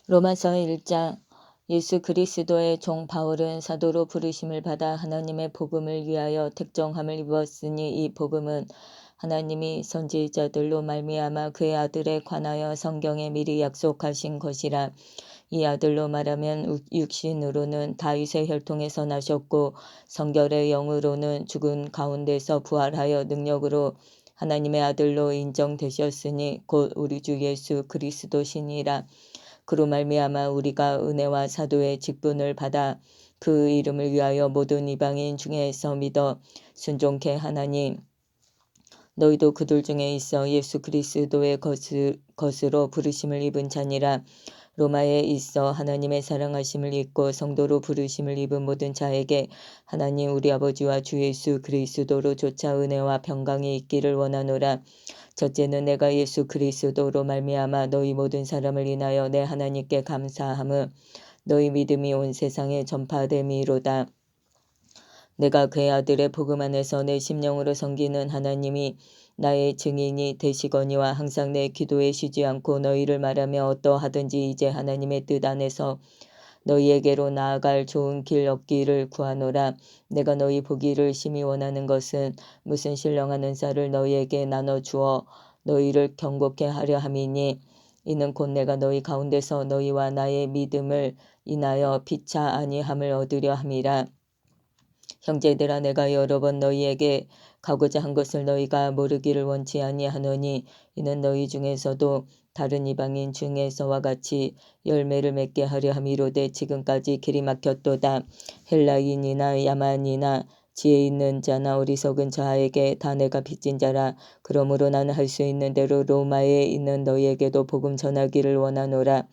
로마서 1장. 예수 그리스도의 종 바울은 사도로 부르심을 받아 하나님의 복음을 위하여 택정함을 입었으니 이 복음은 하나님이 선지자들로 말미암아 그의 아들에 관하여 성경에 미리 약속하신 것이라. 이 아들로 말하면 육신으로는 다윗의 혈통에서 나셨고 성결의 영으로는 죽은 가운데서 부활하여 능력으로 하나님의 아들로 인정되셨으니 곧 우리 주 예수 그리스도시니라. 그로 말미암아 우리가 은혜와 사도의 직분을 받아 그 이름을 위하여 모든 이방인 중에서 믿어 순종케 하나니, 너희도 그들 중에 있어 예수 그리스도의 것으로 부르심을 입은 자니라. 로마에 있어 하나님의 사랑하심을 입고 성도로 부르심을 입은 모든 자에게 하나님 우리 아버지와 주 예수 그리스도로 조차 은혜와 평강이 있기를 원하노라. 첫째는 내가 예수 그리스도로 말미암아 너희 모든 사람을 인하여 내 하나님께 감사함은 너희 믿음이 온 세상에 전파됨이로다. 내가 그의 아들의 복음 안에서 내 심령으로 섬기는 하나님이 나의 증인이 되시거니와 항상 내 기도에 쉬지 않고 너희를 말하며 어떠하든지 이제 하나님의 뜻 안에서 너희에게로 나아갈 좋은 길 얻기를 구하노라. 내가 너희 보기를 심히 원하는 것은 무슨 신령한 쌀을 너희에게 나눠주어 너희를 경고케 하려 함이니, 이는 곧 내가 너희 가운데서 너희와 나의 믿음을 인하여 피차 아니함을 얻으려 함이라. 형제들아, 내가 여러 번 너희에게 가고자 한 것을 너희가 모르기를 원치 아니하노니, 이는 너희 중에서도 다른 이방인 중에서와 같이 열매를 맺게 하려 함이로되 지금까지 길이 막혔도다. 헬라인이나 야만이나 지혜 있는 자나 어리석은 자에게 다 내가 빚진 자라. 그러므로 나는 할 수 있는 대로 로마에 있는 너희에게도 복음 전하기를 원하노라.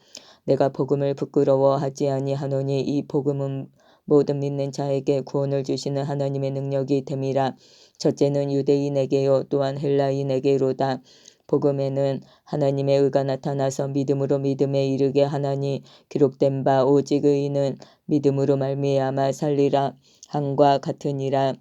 내가 복음을 부끄러워하지 아니하노니 이 복음은 모든 믿는 자에게 구원을 주시는 하나님의 능력이 됨이라. 첫째는 유대인에게요 또한 헬라인에게로다. 복음에는 하나님의 의가 나타나서 믿음으로 믿음에 이르게 하나니, 기록된 바 오직 의인은 믿음으로 말미암아 살리라 함과 같으니라.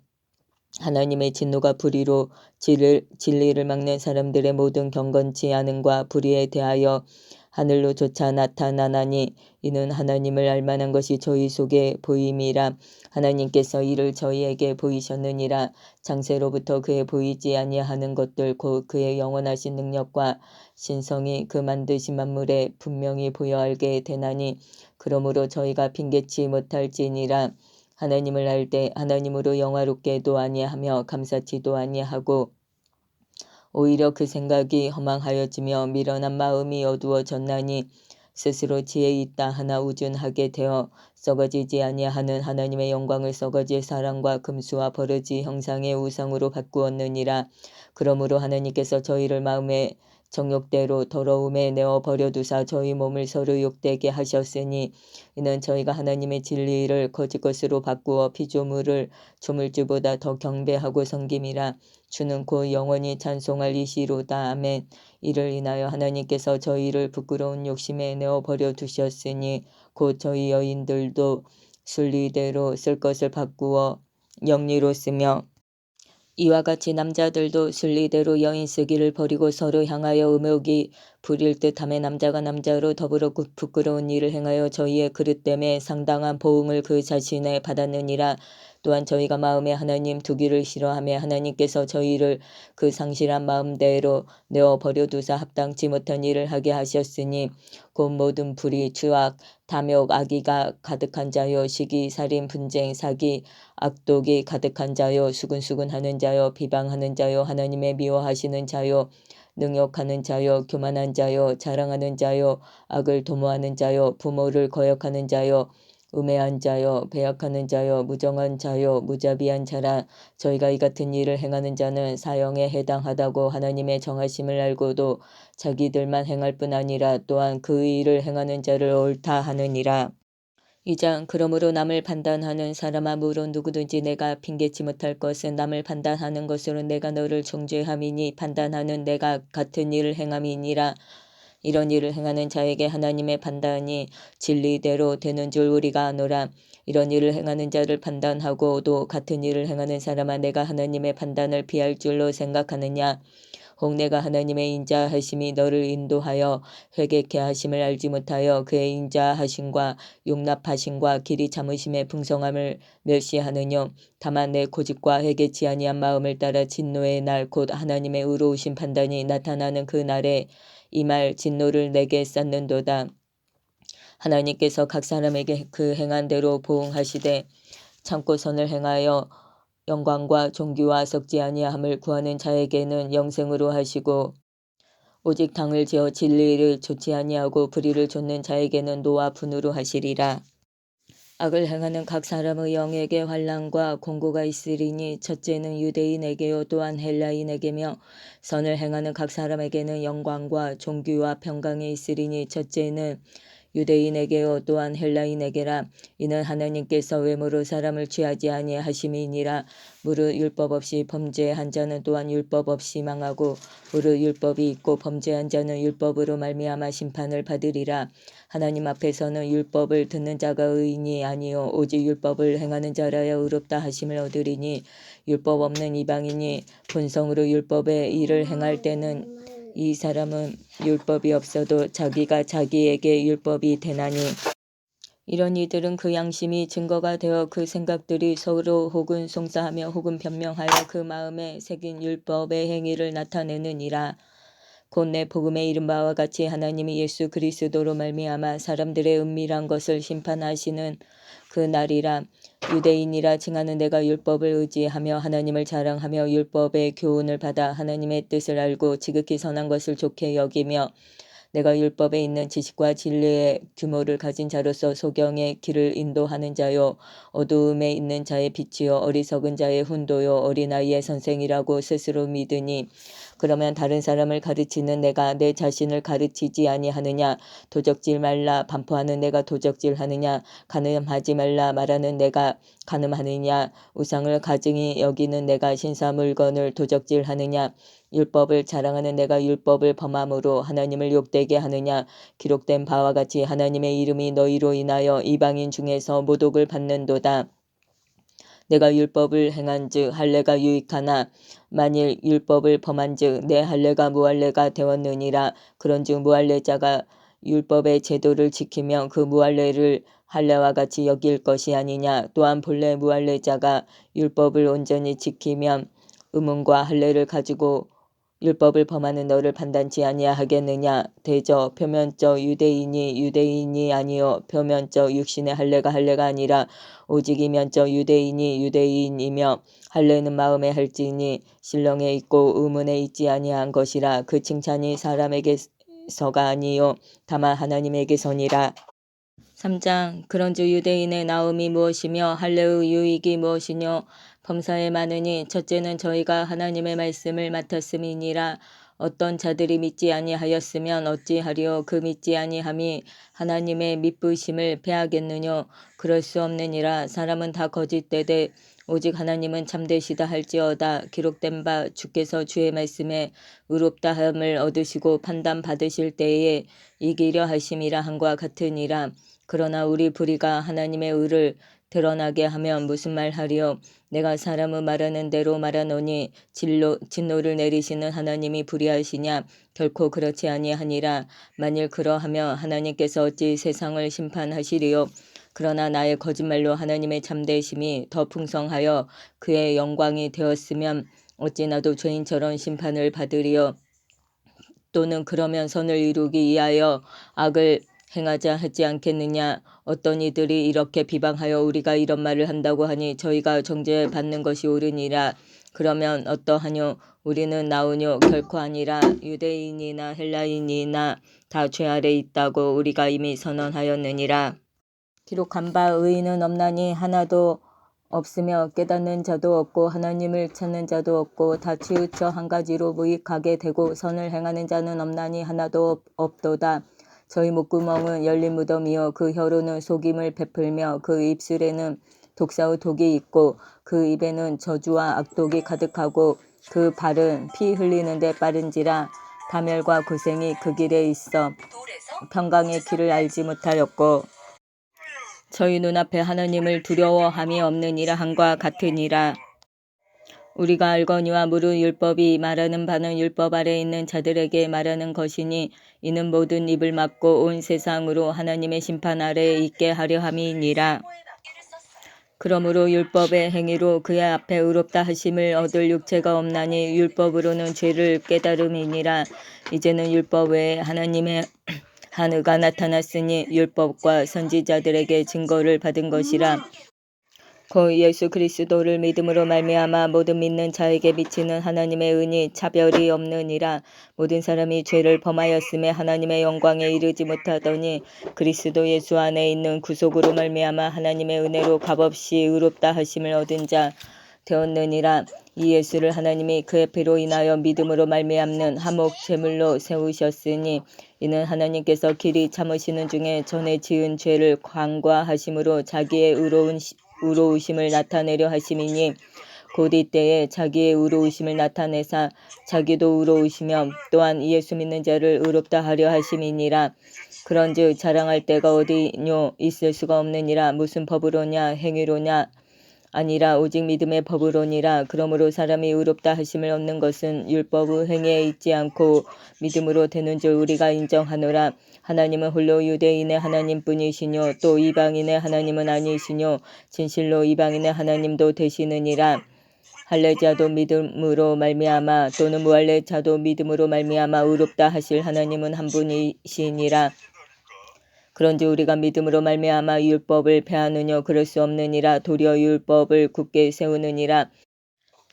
하나님의 진노가 불의로 진리를 막는 사람들의 모든 경건치 않음과 불의에 대하여 하늘로조차 나타나나니, 이는 하나님을 알만한 것이 저희 속에 보임이라. 하나님께서 이를 저희에게 보이셨느니라. 창세로부터 그의 보이지 아니하는 것들 곧 그의 영원하신 능력과 신성이 그 만드신 만물에 분명히 보여 알게 되나니, 그러므로 저희가 핑계치 못할지니라. 하나님을 알 때 하나님으로 영화롭게도 아니하며 감사치도 아니하고 오히려 그 생각이 허망하여지며 미련한 마음이 어두워졌나니, 스스로 지혜 있다 하나 우준하게 되어 썩어지지 아니하는 하나님의 영광을 썩어질 사랑과 금수와 버러지 형상의 우상으로 바꾸었느니라. 그러므로 하나님께서 저희를 마음의 정욕대로 더러움에 내어 버려두사 저희 몸을 서로 욕되게 하셨으니, 이는 저희가 하나님의 진리를 거짓 것으로 바꾸어 피조물을 조물주보다 더 경배하고 섬김이라. 주는 곧 영원히 찬송할 이시로다. 아멘. 이를 인하여 하나님께서 저희를 부끄러운 욕심에 내어 버려 두셨으니 곧 저희 여인들도 순리대로 쓸 것을 바꾸어 영리로 쓰며, 이와 같이 남자들도 순리대로 여인 쓰기를 버리고 서로 향하여 음욕이 부릴 듯하며 남자가 남자로 더불어 부끄러운 일을 행하여 저희의 그릇됨에 상당한 보응을 그 자신에 받았느니라. 또한 저희가 마음에 하나님 두기를 싫어하며 하나님께서 저희를 그 상실한 마음대로 내어 버려두사 합당치 못한 일을 하게 하셨으니, 곧 모든 불의, 추악, 탐욕, 악의가 가득한 자요, 시기, 살인, 분쟁, 사기, 악독이 가득한 자요, 수근수근하는 자요, 비방하는 자요, 하나님의 미워하시는 자요, 능욕하는 자요, 교만한 자요, 자랑하는 자요, 악을 도모하는 자요, 부모를 거역하는 자요, 우매한 자요, 배역하는 자요, 무정한 자요, 무자비한 자라. 저희가 이 같은 일을 행하는 자는 사형에 해당하다고 하나님의 정하심을 알고도 자기들만 행할 뿐 아니라 또한 그 일을 행하는 자를 옳다 하느니라. 2장. 그러므로 남을 판단하는 사람아, 물론 누구든지 내가 핑계치 못할 것은 남을 판단하는 것으로 내가 너를 정죄함이니 판단하는 내가 같은 일을 행함이니라. 이런 일을 행하는 자에게 하나님의 판단이 진리대로 되는 줄 우리가 아노라. 이런 일을 행하는 자를 판단하고도 같은 일을 행하는 사람아, 내가 하나님의 판단을 피할 줄로 생각하느냐? 혹 내가 하나님의 인자하심이 너를 인도하여 회개케 하심을 알지 못하여 그의 인자하심과 용납하심과 길이 참으심의 풍성함을 멸시하느뇨. 다만 내 고집과 회개치 아니한 마음을 따라 진노의 날 곧 하나님의 의로우신 판단이 나타나는 그 날에 이 말 진노를 내게 쌓는도다. 하나님께서 각 사람에게 그 행한 대로 보응하시되 참고 선을 행하여 영광과 존귀와 썩지 아니함을 구하는 자에게는 영생으로 하시고 오직 당을 지어 진리를 좋지 아니하고 불의를 좇는 자에게는 노와 분으로 하시리라. 악을 행하는 각 사람의 영에게 환난과 공고가 있으리니 첫째는 유대인에게요 또한 헬라인에게며 선을 행하는 각 사람에게는 영광과 존귀와 평강이 있으리니 첫째는 유대인에게요 또한 헬라인에게라. 이는 하나님께서 외모로 사람을 취하지 아니하심이니라. 무릇 율법 없이 범죄한 자는 또한 율법 없이 망하고 무릇 율법이 있고 범죄한 자는 율법으로 말미암아 심판을 받으리라. 하나님 앞에서는 율법을 듣는 자가 의인이 아니요 오직 율법을 행하는 자라야 의롭다 하심을 얻으리니 율법 없는 이방인이 본성으로 율법의 일을 행할 때는 이 사람은 율법이 없어도 자기가 자기에게 율법이 되나니 이런 이들은 그 양심이 증거가 되어 그 생각들이 서로 혹은 송사하며 혹은 변명하여 그 마음에 새긴 율법의 행위를 나타내느니라. 곧 내 복음에 이른 바와 같이 하나님이 예수 그리스도로 말미암아 사람들의 은밀한 것을 심판하시는 그 날이라. 유대인이라 칭하는 내가 율법을 의지하며 하나님을 자랑하며 율법의 교훈을 받아 하나님의 뜻을 알고 지극히 선한 것을 좋게 여기며 내가 율법에 있는 지식과 진리의 규모를 가진 자로서 소경의 길을 인도하는 자요 어두움에 있는 자의 빛이요 어리석은 자의 훈도요 어린아이의 선생이라고 스스로 믿으니 그러면 다른 사람을 가르치는 내가 내 자신을 가르치지 아니하느냐. 도적질 말라 반포하는 내가 도적질하느냐. 간음하지 말라 말하는 내가 간음하느냐. 우상을 가증히 여기는 내가 신사 물건을 도적질하느냐. 율법을 자랑하는 내가 율법을 범함으로 하나님을 욕되게 하느냐. 기록된 바와 같이 하나님의 이름이 너희로 인하여 이방인 중에서 모독을 받는도다. 내가 율법을 행한즉 할례가 유익하나 만일 율법을 범한즉 내 할례가 무할례가 되었느니라. 그런즉 무할례자가 율법의 제도를 지키면 그 무할례를 할례와 같이 여길 것이 아니냐. 또한 본래 무할례자가 율법을 온전히 지키면 의문과 할례를 가지고 율법을 범하는 너를 판단치 아니하겠느냐. 대저 표면적 유대인이 아니요 표면적 육신의 할례가 할례가 아니라 오직 이면적 유대인이 유대인이며 할례는 마음에 할지니 신령에 있고 의문에 있지 아니한 것이라. 그 칭찬이 사람에게서가 아니요 다만 하나님에게서니라. 3장 그런즉 유대인의 나음이 무엇이며 할례의 유익이 무엇이뇨. 범사에 많으니 첫째는 저희가 하나님의 말씀을 맡았음이니라. 어떤 자들이 믿지 아니하였으면 어찌하리요. 그 믿지 아니함이 하나님의 믿으심을 패하겠느뇨. 그럴 수 없느니라. 사람은 다 거짓되되 오직 하나님은 참되시다 할지어다. 기록된 바 주께서 주의 말씀에 의롭다함을 얻으시고 판단 받으실 때에 이기려 하심이라 한과 같으니라. 그러나 우리 불의가 하나님의 의를 드러나게 하면 무슨 말하리요. 내가 사람의 말하는 대로 말하노니 진노를 내리시는 하나님이 불의하시냐. 결코 그렇지 아니하니라. 만일 그러하면 하나님께서 어찌 세상을 심판하시리요. 그러나 나의 거짓말로 하나님의 참되심이 더 풍성하여 그의 영광이 되었으면 어찌 나도 죄인처럼 심판을 받으리요. 또는 그러면 선을 이루기 위하여 악을 행하자 하지 않겠느냐. 어떤 이들이 이렇게 비방하여 우리가 이런 말을 한다고 하니 저희가 정죄받는 것이 옳으니라. 그러면 어떠하뇨. 우리는 나오뇨. 결코 아니라. 유대인이나 헬라인이나 다 죄 아래 있다고 우리가 이미 선언하였느니라. 기록한 바 의인은 없나니 하나도 없으며 깨닫는 자도 없고 하나님을 찾는 자도 없고 다 치우쳐 한 가지로 무익하게 되고 선을 행하는 자는 없나니 하나도 없도다. 저희 목구멍은 열린 무덤이요 그 혀로는 속임을 베풀며 그 입술에는 독사의 독이 있고 그 입에는 저주와 악독이 가득하고 그 발은 피 흘리는데 빠른지라. 파멸과 고생이 그 길에 있어 평강의 길을 알지 못하였고 저희 눈앞에 하나님을 두려워함이 없느니라 한과 같으니라. 우리가 알거니와 무릇 율법이 말하는 바는 율법 아래 있는 자들에게 말하는 것이니 이는 모든 입을 막고 온 세상으로 하나님의 심판 아래에 있게 하려 함이니라. 그러므로 율법의 행위로 그의 앞에 의롭다 하심을 얻을 육체가 없나니 율법으로는 죄를 깨달음이니라. 이제는 율법 외에 하나님의 한 의가 나타났으니 율법과 선지자들에게 증거를 받은 것이라. 곧 예수 그리스도를 믿음으로 말미암아 모든 믿는 자에게 미치는 하나님의 은이 차별이 없느니라. 모든 사람이 죄를 범하였음에 하나님의 영광에 이르지 못하더니 그리스도 예수 안에 있는 구속으로 말미암아 하나님의 은혜로 값없이 의롭다 하심을 얻은 자 되었느니라. 이 예수를 하나님이 그의 피로 인하여 믿음으로 말미암는 화목 제물로 세우셨으니 이는 하나님께서 길이 참으시는 중에 전에 지은 죄를 간과하심으로 자기의 의로우심을 나타내려 하심이니 곧 이때에 자기의 의로우심을 나타내사 자기도 의로우시며 또한 예수 믿는 자를 의롭다 하려 하심이니라. 그런즉 자랑할 데가 어디뇨 있을 수가 없느니라. 무슨 법으로냐 행위로냐 아니라 오직 믿음의 법으로니라. 그러므로 사람이 의롭다 하심을 얻는 것은 율법의 행위에 있지 않고 믿음으로 되는 줄 우리가 인정하노라. 하나님은 홀로 유대인의 하나님뿐이시뇨 또 이방인의 하나님은 아니시뇨 진실로 이방인의 하나님도 되시느니라. 할례자도 믿음으로 말미암아 또는 무할례자도 믿음으로 말미암아 의롭다 하실 하나님은 한 분이시니라. 그런즉 우리가 믿음으로 말미암아 율법을 폐하느뇨 그럴 수 없느니라. 도리어 율법을 굳게 세우느니라.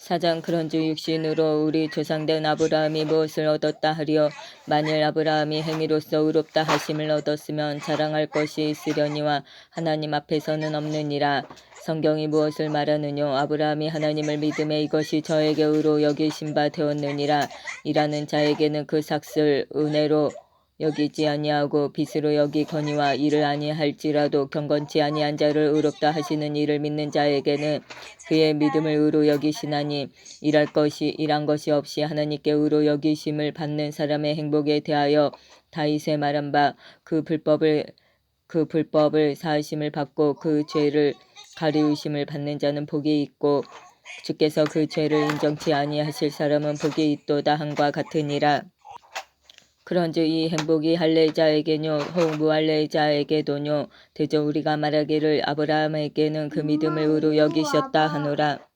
4장 그런즉 육신으로 우리 조상된 아브라함이 무엇을 얻었다 하리요. 만일 아브라함이 행위로서 의롭다 하심을 얻었으면 자랑할 것이 있으려니와 하나님 앞에서는 없느니라. 성경이 무엇을 말하느뇨. 아브라함이 하나님을 믿음에 이것이 저에게 의로 여기신 바 되었느니라. 일하는 자에게는 그 삭을 은혜로 여기지 아니하고 빚으로 여기거니와 이를 아니할지라도 경건치 아니한 자를 의롭다 하시는 이를 믿는 자에게는 그의 믿음을 의로 여기시나니 일한 것이 없이 하나님께 의로 여기심을 받는 사람의 행복에 대하여 다윗의 말한 바 그 불법을 사하심을 받고 그 죄를 가리우심을 받는 자는 복이 있고 주께서 그 죄를 인정치 아니하실 사람은 복이 있도다 함과 같으니라. 그런즉 이 행복이 할례자에게뇨 혹 무할례자에게도뇨 대저 우리가 말하기를 아브라함에게는 그 믿음을 의로 여기셨다 하노라.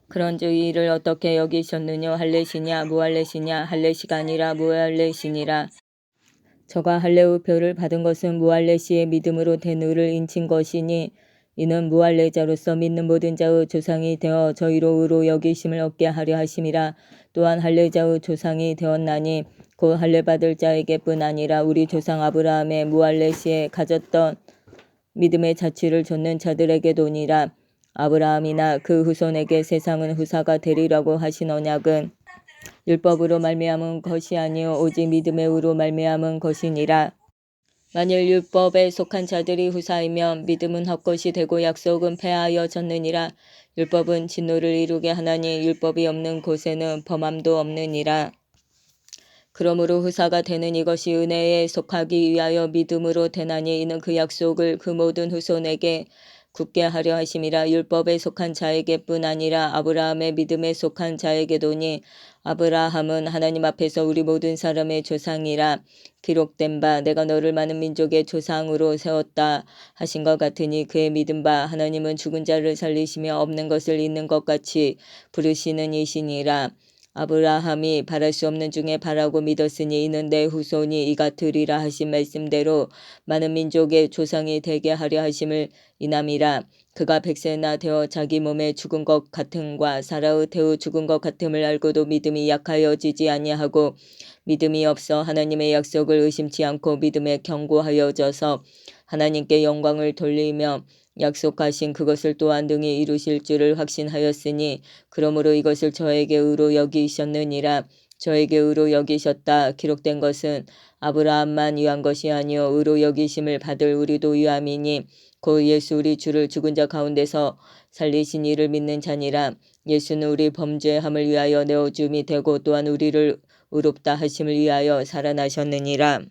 그런즉 이를 어떻게 여기셨느뇨. 할례시냐 무할례시냐. 할례시가 아니라 무할례시니라. 저가 할례의 표를 받은 것은 무할례시의 믿음으로 된 의를 인친 것이니 이는 무할례자로서 믿는 모든 자의 조상이 되어 저희로 의로 여기심을 얻게 하려 하심이라. 또한 할례자의 조상이 되었나니 곧 할례받을 자에게뿐 아니라 우리 조상 아브라함의 무할례시에 가졌던 믿음의 자취를 좇는 자들에게도니라. 아브라함이나 그 후손에게 세상은 후사가 되리라고 하신 언약은 율법으로 말미암은 것이 아니요 오직 믿음의 의로 말미암은 것이니라. 만일 율법에 속한 자들이 후사이면 믿음은 헛것이 되고 약속은 폐하여졌느니라. 율법은 진노를 이루게 하나니 율법이 없는 곳에는 범함도 없느니라. 그러므로 후사가 되는 이것이 은혜에 속하기 위하여 믿음으로 되나니 이는 그 약속을 그 모든 후손에게 굳게 하려 하심이라. 율법에 속한 자에게뿐 아니라 아브라함의 믿음에 속한 자에게도니 아브라함은 하나님 앞에서 우리 모든 사람의 조상이라. 기록된 바 내가 너를 많은 민족의 조상으로 세웠다 하신 것 같으니 그의 믿은 바 하나님은 죽은 자를 살리시며 없는 것을 있는 것 같이 부르시는 이시니라. 아브라함이 바랄 수 없는 중에 바라고 믿었으니 이는 내 후손이 이같으리라 하신 말씀대로 많은 민족의 조상이 되게 하려 하심을 인함이라. 그가 100세나 되어 자기 몸에 죽은 것 같음과 사라의 태우 죽은 것 같음을 알고도 믿음이 약하여지지 아니하고 믿음이 없어 하나님의 약속을 의심치 않고 믿음에 견고하여져서 하나님께 영광을 돌리며 약속하신 그것을 또한 능히 이루실 줄을 확신하였으니 그러므로 이것을 저에게 의로 여기셨느니라. 저에게 의로 여기셨다 기록된 것은 아브라함만 위한 것이 아니요 의로 여기심을 받을 우리도 위함이니 곧 예수 우리 주를 죽은 자 가운데서 살리신 이를 믿는 자니라. 예수는 우리 범죄함을 위하여 내어줌이 되고 또한 우리를 의롭다 하심을 위하여 살아나셨느니라.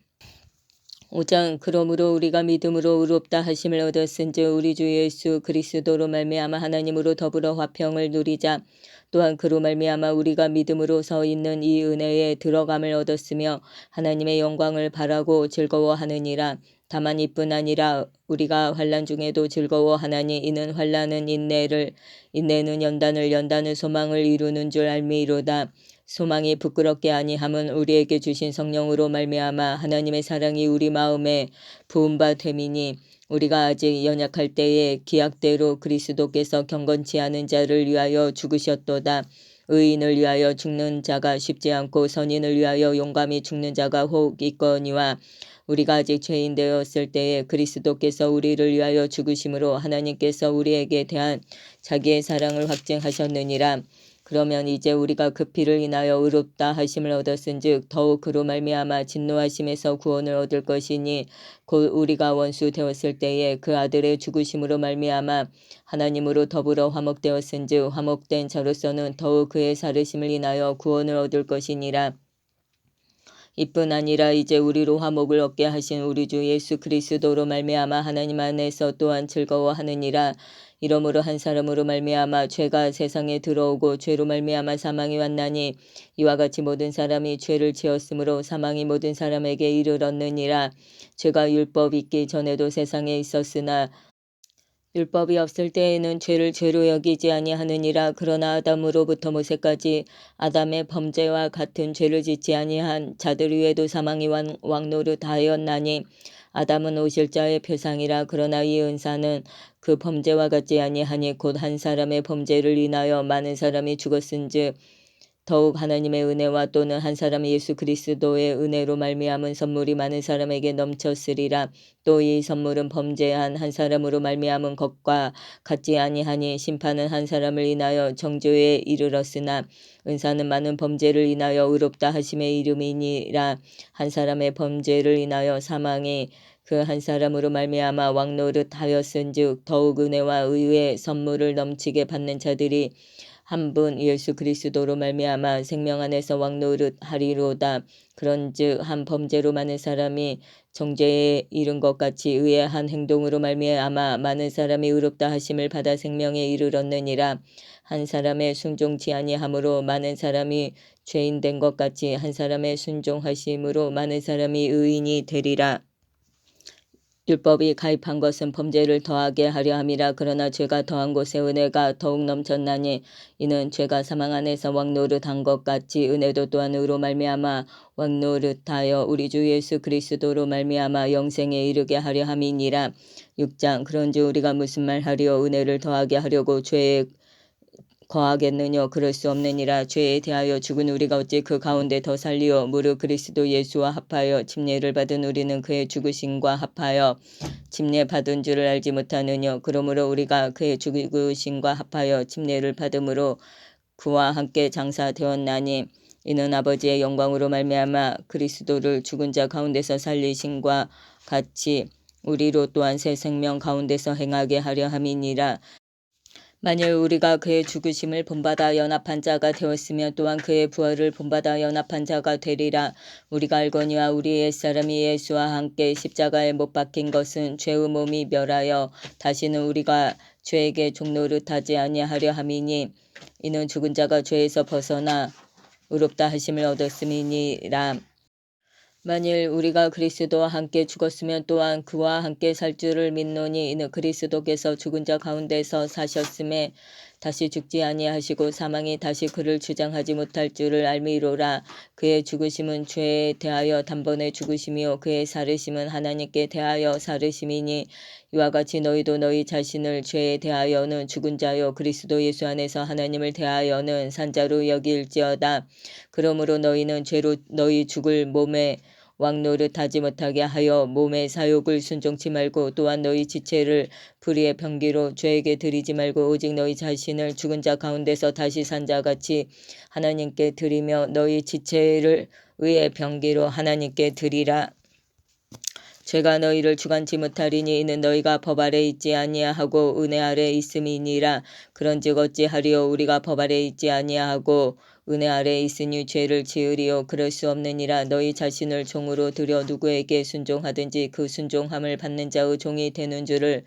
5장 그러므로 우리가 믿음으로 의롭다 하심을 얻었은즉 우리 주 예수 그리스도로 말미암아 하나님으로 더불어 화평을 누리자. 또한 그로 말미암아 우리가 믿음으로 서 있는 이 은혜에 들어감을 얻었으며 하나님의 영광을 바라고 즐거워하느니라. 다만 이뿐 아니라 우리가 환난 중에도 즐거워하나니 이는 환난은 인내를, 인내는 연단을, 연단은 소망을 이루는 줄 알미로다. 소망이 부끄럽게 아니함은 우리에게 주신 성령으로 말미암아 하나님의 사랑이 우리 마음에 부은 바 됨이니 우리가 아직 연약할 때에 기약대로 그리스도께서 경건치 않은 자를 위하여 죽으셨도다. 의인을 위하여 죽는 자가 쉽지 않고 선인을 위하여 용감히 죽는 자가 혹 있거니와 우리가 아직 죄인 되었을 때에 그리스도께서 우리를 위하여 죽으심으로 하나님께서 우리에게 대한 자기의 사랑을 확증하셨느니라. 그러면 이제 우리가 그 피를 인하여 의롭다 하심을 얻었은즉 더욱 그로 말미암아 진노하심에서 구원을 얻을 것이니 곧 우리가 원수 되었을 때에 그 아들의 죽으심으로 말미암아 하나님으로 더불어 화목되었은즉 화목된 자로서는 더욱 그의 살으심을 인하여 구원을 얻을 것이니라. 이뿐 아니라 이제 우리로 화목을 얻게 하신 우리 주 예수 그리스도로 말미암아 하나님 안에서 또한 즐거워하느니라. 이러므로 한 사람으로 말미암아 죄가 세상에 들어오고 죄로 말미암아 사망이 왔나니 이와 같이 모든 사람이 죄를 지었으므로 사망이 모든 사람에게 이르렀느니라. 죄가 율법 있기 전에도 세상에 있었으나 율법이 없을 때에는 죄를 죄로 여기지 아니하느니라. 그러나 아담으로부터 모세까지 아담의 범죄와 같은 죄를 짓지 아니한 자들 위에도 사망이 왕노릇하였나니 아담은 오실 자의 표상이라. 그러나 이 은사는 그 범죄와 같지 아니하니 곧 한 사람의 범죄를 인하여 많은 사람이 죽었은즉 더욱 하나님의 은혜와 또는 한 사람 예수 그리스도의 은혜로 말미암은 선물이 많은 사람에게 넘쳤으리라. 또 이 선물은 범죄한 한 사람으로 말미암은 것과 같지 아니하니 심판은 한 사람을 인하여 정죄에 이르렀으나 은사는 많은 범죄를 인하여 의롭다 하심의 이름이니라. 한 사람의 범죄를 인하여 사망이 그 한 사람으로 말미암아 왕노릇하였은즉 더욱 은혜와 의의 선물을 넘치게 받는 자들이 한 분 예수 그리스도로 말미암아 생명 안에서 왕노릇하리로다. 그런즉 한 범죄로 많은 사람이 정죄에 이른 것 같이 의의 한 행동으로 말미암아 많은 사람이 의롭다 하심을 받아 생명에 이르렀느니라. 한 사람의 순종치 아니함으로 많은 사람이 죄인 된 것 같이 한 사람의 순종하심으로 많은 사람이 의인이 되리라. 율법이 가입한 것은 범죄를 더하게 하려 함이라. 그러나 죄가 더한 곳에 은혜가 더욱 넘쳤나니 이는 죄가 사망 안에서 왕노릇한 것 같이 은혜도 또한 의로 말미암아 왕노릇하여 우리 주 예수 그리스도로 말미암아 영생에 이르게 하려 함이니라. 6장 그런즉 우리가 무슨 말 하리요 은혜를 더하게 하려고 죄에 거하겠느냐 그럴 수 없느니라. 죄에 대하여 죽은 우리가 어찌 그 가운데 더 살리요 무릇 그리스도 예수와 합하여 침례를 받은 우리는 그의 죽으심과 합하여 침례 받은 줄을 알지 못하느냐. 그러므로 우리가 그의 죽으심과 합하여 침례를 받음으로 그와 함께 장사되었나니 이는 아버지의 영광으로 말미암아 그리스도를 죽은 자 가운데서 살리심과 같이 우리로 또한 새 생명 가운데서 행하게 하려 함이니라. 만일 우리가 그의 죽으심을 본받아 연합한 자가 되었으면 또한 그의 부활을 본받아 연합한 자가 되리라. 우리가 알거니와 우리 옛사람이 예수와 함께 십자가에 못 박힌 것은 죄의 몸이 멸하여 다시는 우리가 죄에게 종노릇하지 아니하려 함이니 이는 죽은 자가 죄에서 벗어나 의롭다 하심을 얻었음이니라. 만일 우리가 그리스도와 함께 죽었으면 또한 그와 함께 살 줄을 믿노니 이는 그리스도께서 죽은 자 가운데서 사셨음에 다시 죽지 아니하시고 사망이 다시 그를 주장하지 못할 줄을 알미로라. 그의 죽으심은 죄에 대하여 단번에 죽으심이요 그의 살으심은 하나님께 대하여 살으심이니 이와 같이 너희도 너희 자신을 죄에 대하여는 죽은 자요 그리스도 예수 안에서 하나님을 대하여는 산 자로 여길지어다. 그러므로 너희는 죄로 너희 죽을 몸에 왕노릇하지 못하게 하여 몸의 사욕을 순종치 말고 또한 너희 지체를 불의의 병기로 죄에게 드리지 말고 오직 너희 자신을 죽은 자 가운데서 다시 산 자같이 하나님께 드리며 너희 지체를 의의 병기로 하나님께 드리라. 죄가 너희를 주관치 못하리니 이는 너희가 법 아래 있지 아니하고 은혜 아래 있음이니라. 그런즉 어찌하리요 우리가 법 아래 있지 아니하고 은혜 아래 있으니 죄를 지으리요 그럴 수 없느니라. 너희 자신을 종으로 들여 누구에게 순종하든지 그 순종함을 받는 자의 종이 되는 줄을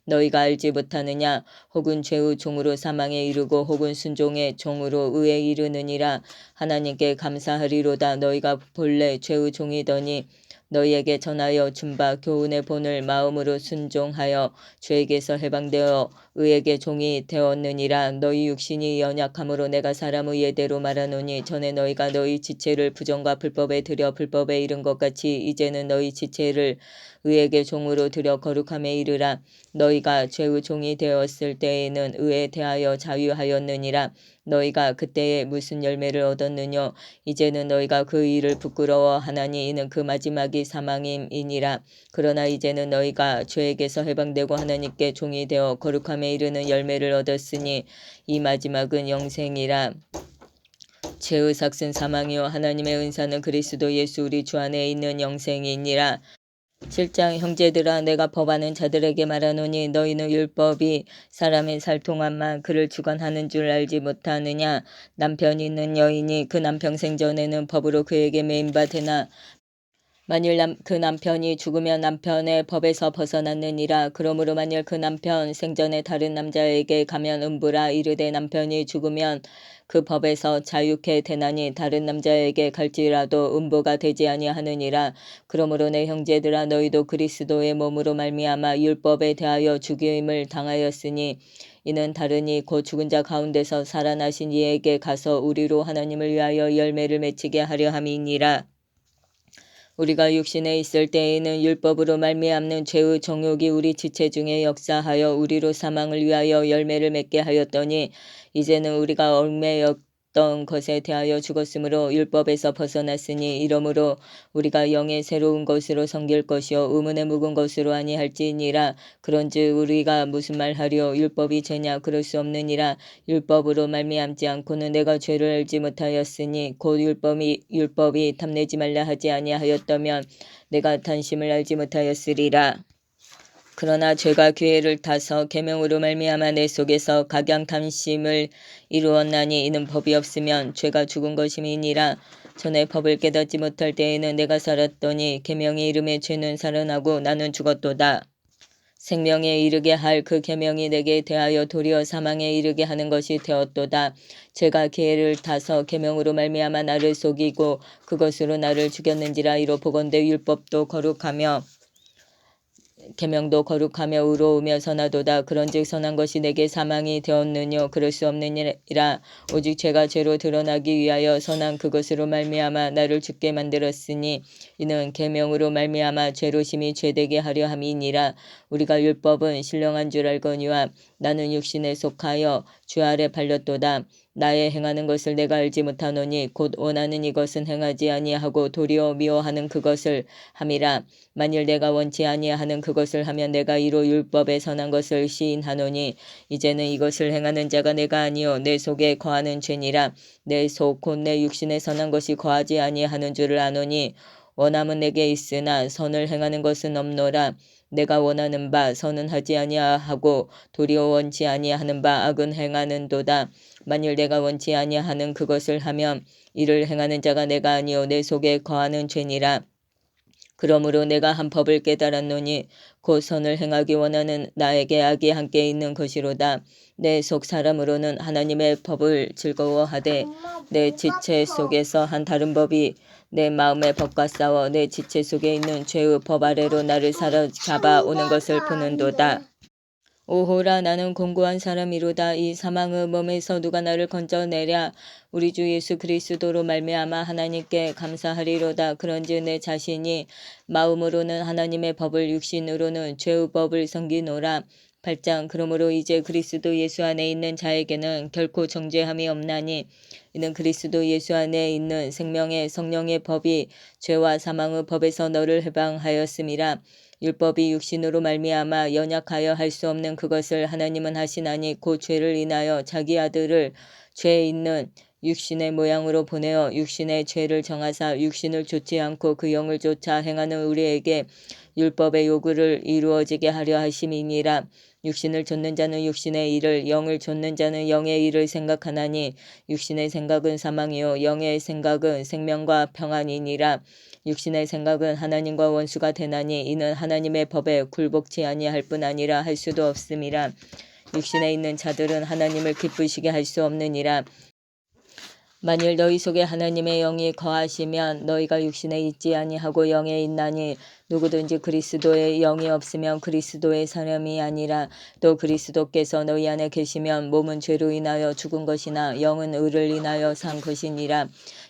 너희가 알지 못하느냐. 혹은 죄의 종으로 사망에 이르고 혹은 순종의 종으로 의에 이르느니라. 하나님께 감사하리로다. 너희가 본래 죄의 종이더니 너희에게 전하여 준 바 교훈의 본을 마음으로 순종하여 죄에게서 해방되어 의에게 종이 되었느니라. 너희 육신이 연약함으로 내가 사람의 예대로 말하노니 전에 너희가 너희 지체를 부정과 불법에 들여 불법에 이른 것 같이 이제는 너희 지체를 의에게 종으로 들여 거룩함에 이르라. 너희가 죄의 종이 되었을 때에는 의에 대하여 자유하였느니라. 너희가 그때에 무슨 열매를 얻었느뇨. 이제는 너희가 그 일을 부끄러워하나니 이는 그 마지막이 사망임이니라. 그러나 이제는 너희가 죄에게서 해방되고 하나님께 종이 되어 거룩함에 이르는 열매를 얻었으니 이 마지막은 영생이라. 죄의 삭은 사망이요 하나님의 은사는 그리스도 예수 우리 주 안에 있는 영생이니라. 7장 형제들아 내가 법하는 자들에게 말하노니 너희는 율법이 사람의 살 동안만 그를 주관하는 줄 알지 못하느냐. 남편이 있는 여인이 그 남편 생전에는 법으로 그에게 매인바 되나 만일 그 남편이 죽으면 남편의 법에서 벗어났느니라. 그러므로 만일 그 남편 생전에 다른 남자에게 가면 음부라. 이르되 남편이 죽으면 그 법에서 자유케 되나니 다른 남자에게 갈지라도 음부가 되지 아니하느니라. 그러므로 내 형제들아 너희도 그리스도의 몸으로 말미암아 율법에 대하여 죽임을 당하였으니 이는 다르니 곧 죽은 자 가운데서 살아나신 이에게 가서 우리로 하나님을 위하여 열매를 맺히게 하려 함이니라. 우리가 육신에 있을 때에는 율법으로 말미암는 죄의 정욕이 우리 지체 중에 역사하여 우리로 사망을 위하여 열매를 맺게 하였더니 이제는 우리가 얽매였던 것에 대하여 죽었으므로 율법에서 벗어났으니 이러므로 우리가 영의 새로운 것으로 섬길 것이요 의문에 묵은 것으로 아니할지니라. 그런즉 우리가 무슨 말하리요. 율법이 죄냐. 그럴 수 없느니라. 율법으로 말미암지 않고는 내가 죄를 알지 못하였으니 곧 율법이 탐내지 말라 하지 아니하였다면 내가 탄심을 알지 못하였으리라. 그러나 죄가 기회를 타서 계명으로 말미암아 내 속에서 각양탐심을 이루었나니 이는 법이 없으면 죄가 죽은 것임이니라. 전에 법을 깨닫지 못할 때에는 내가 살았더니 계명의 이름에 죄는 살아나고 나는 죽었도다. 생명에 이르게 할 그 계명이 내게 대하여 도리어 사망에 이르게 하는 것이 되었도다. 죄가 기회를 타서 계명으로 말미암아 나를 속이고 그것으로 나를 죽였는지라. 이로 보건대 율법도 거룩하며 계명도 거룩하며 의로우며 선하도다. 그런즉 선한 것이 내게 사망이 되었느뇨. 그럴 수 없느니라. 오직 죄가 죄로 드러나기 위하여 선한 그것으로 말미암아 나를 죽게 만들었으니 이는 계명으로 말미암아 죄로 심히 죄되게 하려 함이니라. 우리가 율법은 신령한 줄 알거니와 나는 육신에 속하여 주 아래 팔렸도다. 나의 행하는 것을 내가 알지 못하노니 곧 원하는 이것은 행하지 아니하고 도리어 미워하는 그것을 함이라. 만일 내가 원치 아니하는 그것을 하면 내가 이로 율법에 선한 것을 시인하노니 이제는 이것을 행하는 자가 내가 아니요 내 속에 거하는 죄니라. 내 속 곧 내 육신에 선한 것이 거하지 아니하는 줄을 아노니 원함은 내게 있으나 선을 행하는 것은 없노라. 내가 원하는 바 선은 하지 아니하고 도리어 원치 아니하는 바 악은 행하는도다. 만일 내가 원치 아니하는 그것을 하면 이를 행하는 자가 내가 아니요 내 속에 거하는 죄니라. 그러므로 내가 한 법을 깨달았노니 곧 선을 행하기 원하는 나에게 악이 함께 있는 것이로다. 내 속 사람으로는 하나님의 법을 즐거워하되 내 지체 속에서 한 다른 법이 내 마음의 법과 싸워 내 지체 속에 있는 죄의 법 아래로 나를 사로잡아 오는 것을 보는도다. 오호라 나는 공고한 사람이로다. 이 사망의 몸에서 누가 나를 건져내랴. 우리 주 예수 그리스도로 말미암아 하나님께 감사하리로다. 그런즉 내 자신이 마음으로는 하나님의 법을 육신으로는 죄의 법을 섬기노라. 8장 그러므로 이제 그리스도 예수 안에 있는 자에게는 결코 정죄함이 없나니 이는 그리스도 예수 안에 있는 생명의 성령의 법이 죄와 사망의 법에서 너를 해방하였음이라. 율법이 육신으로 말미암아 연약하여 할 수 없는 그것을 하나님은 하시나니 곧 죄를 인하여 자기 아들을 죄 있는 육신의 모양으로 보내어 육신의 죄를 정하사 육신을 좇지 않고 그 영을 쫓아 행하는 우리에게 율법의 요구를 이루어지게 하려 하심이니라. 육신을 좇는 자는 육신의 일을, 영을 좇는 자는 영의 일을 생각하나니 육신의 생각은 사망이요 영의 생각은 생명과 평안이니라. 육신의 생각은 하나님과 원수가 되나니 이는 하나님의 법에 굴복치 아니할 뿐 아니라 할 수도 없음이라. 육신에 있는 자들은 하나님을 기쁘시게 할 수 없느니라. 만일 너희 속에 하나님의 영이 거하시면 너희가 육신에 있지 아니하고 영에 있나니 누구든지 그리스도의 영이 없으면 그리스도의 사람이 아니라. 또 그리스도께서 너희 안에 계시면 몸은 죄로 인하여 죽은 것이나 영은 의를 인하여 산 것이니라.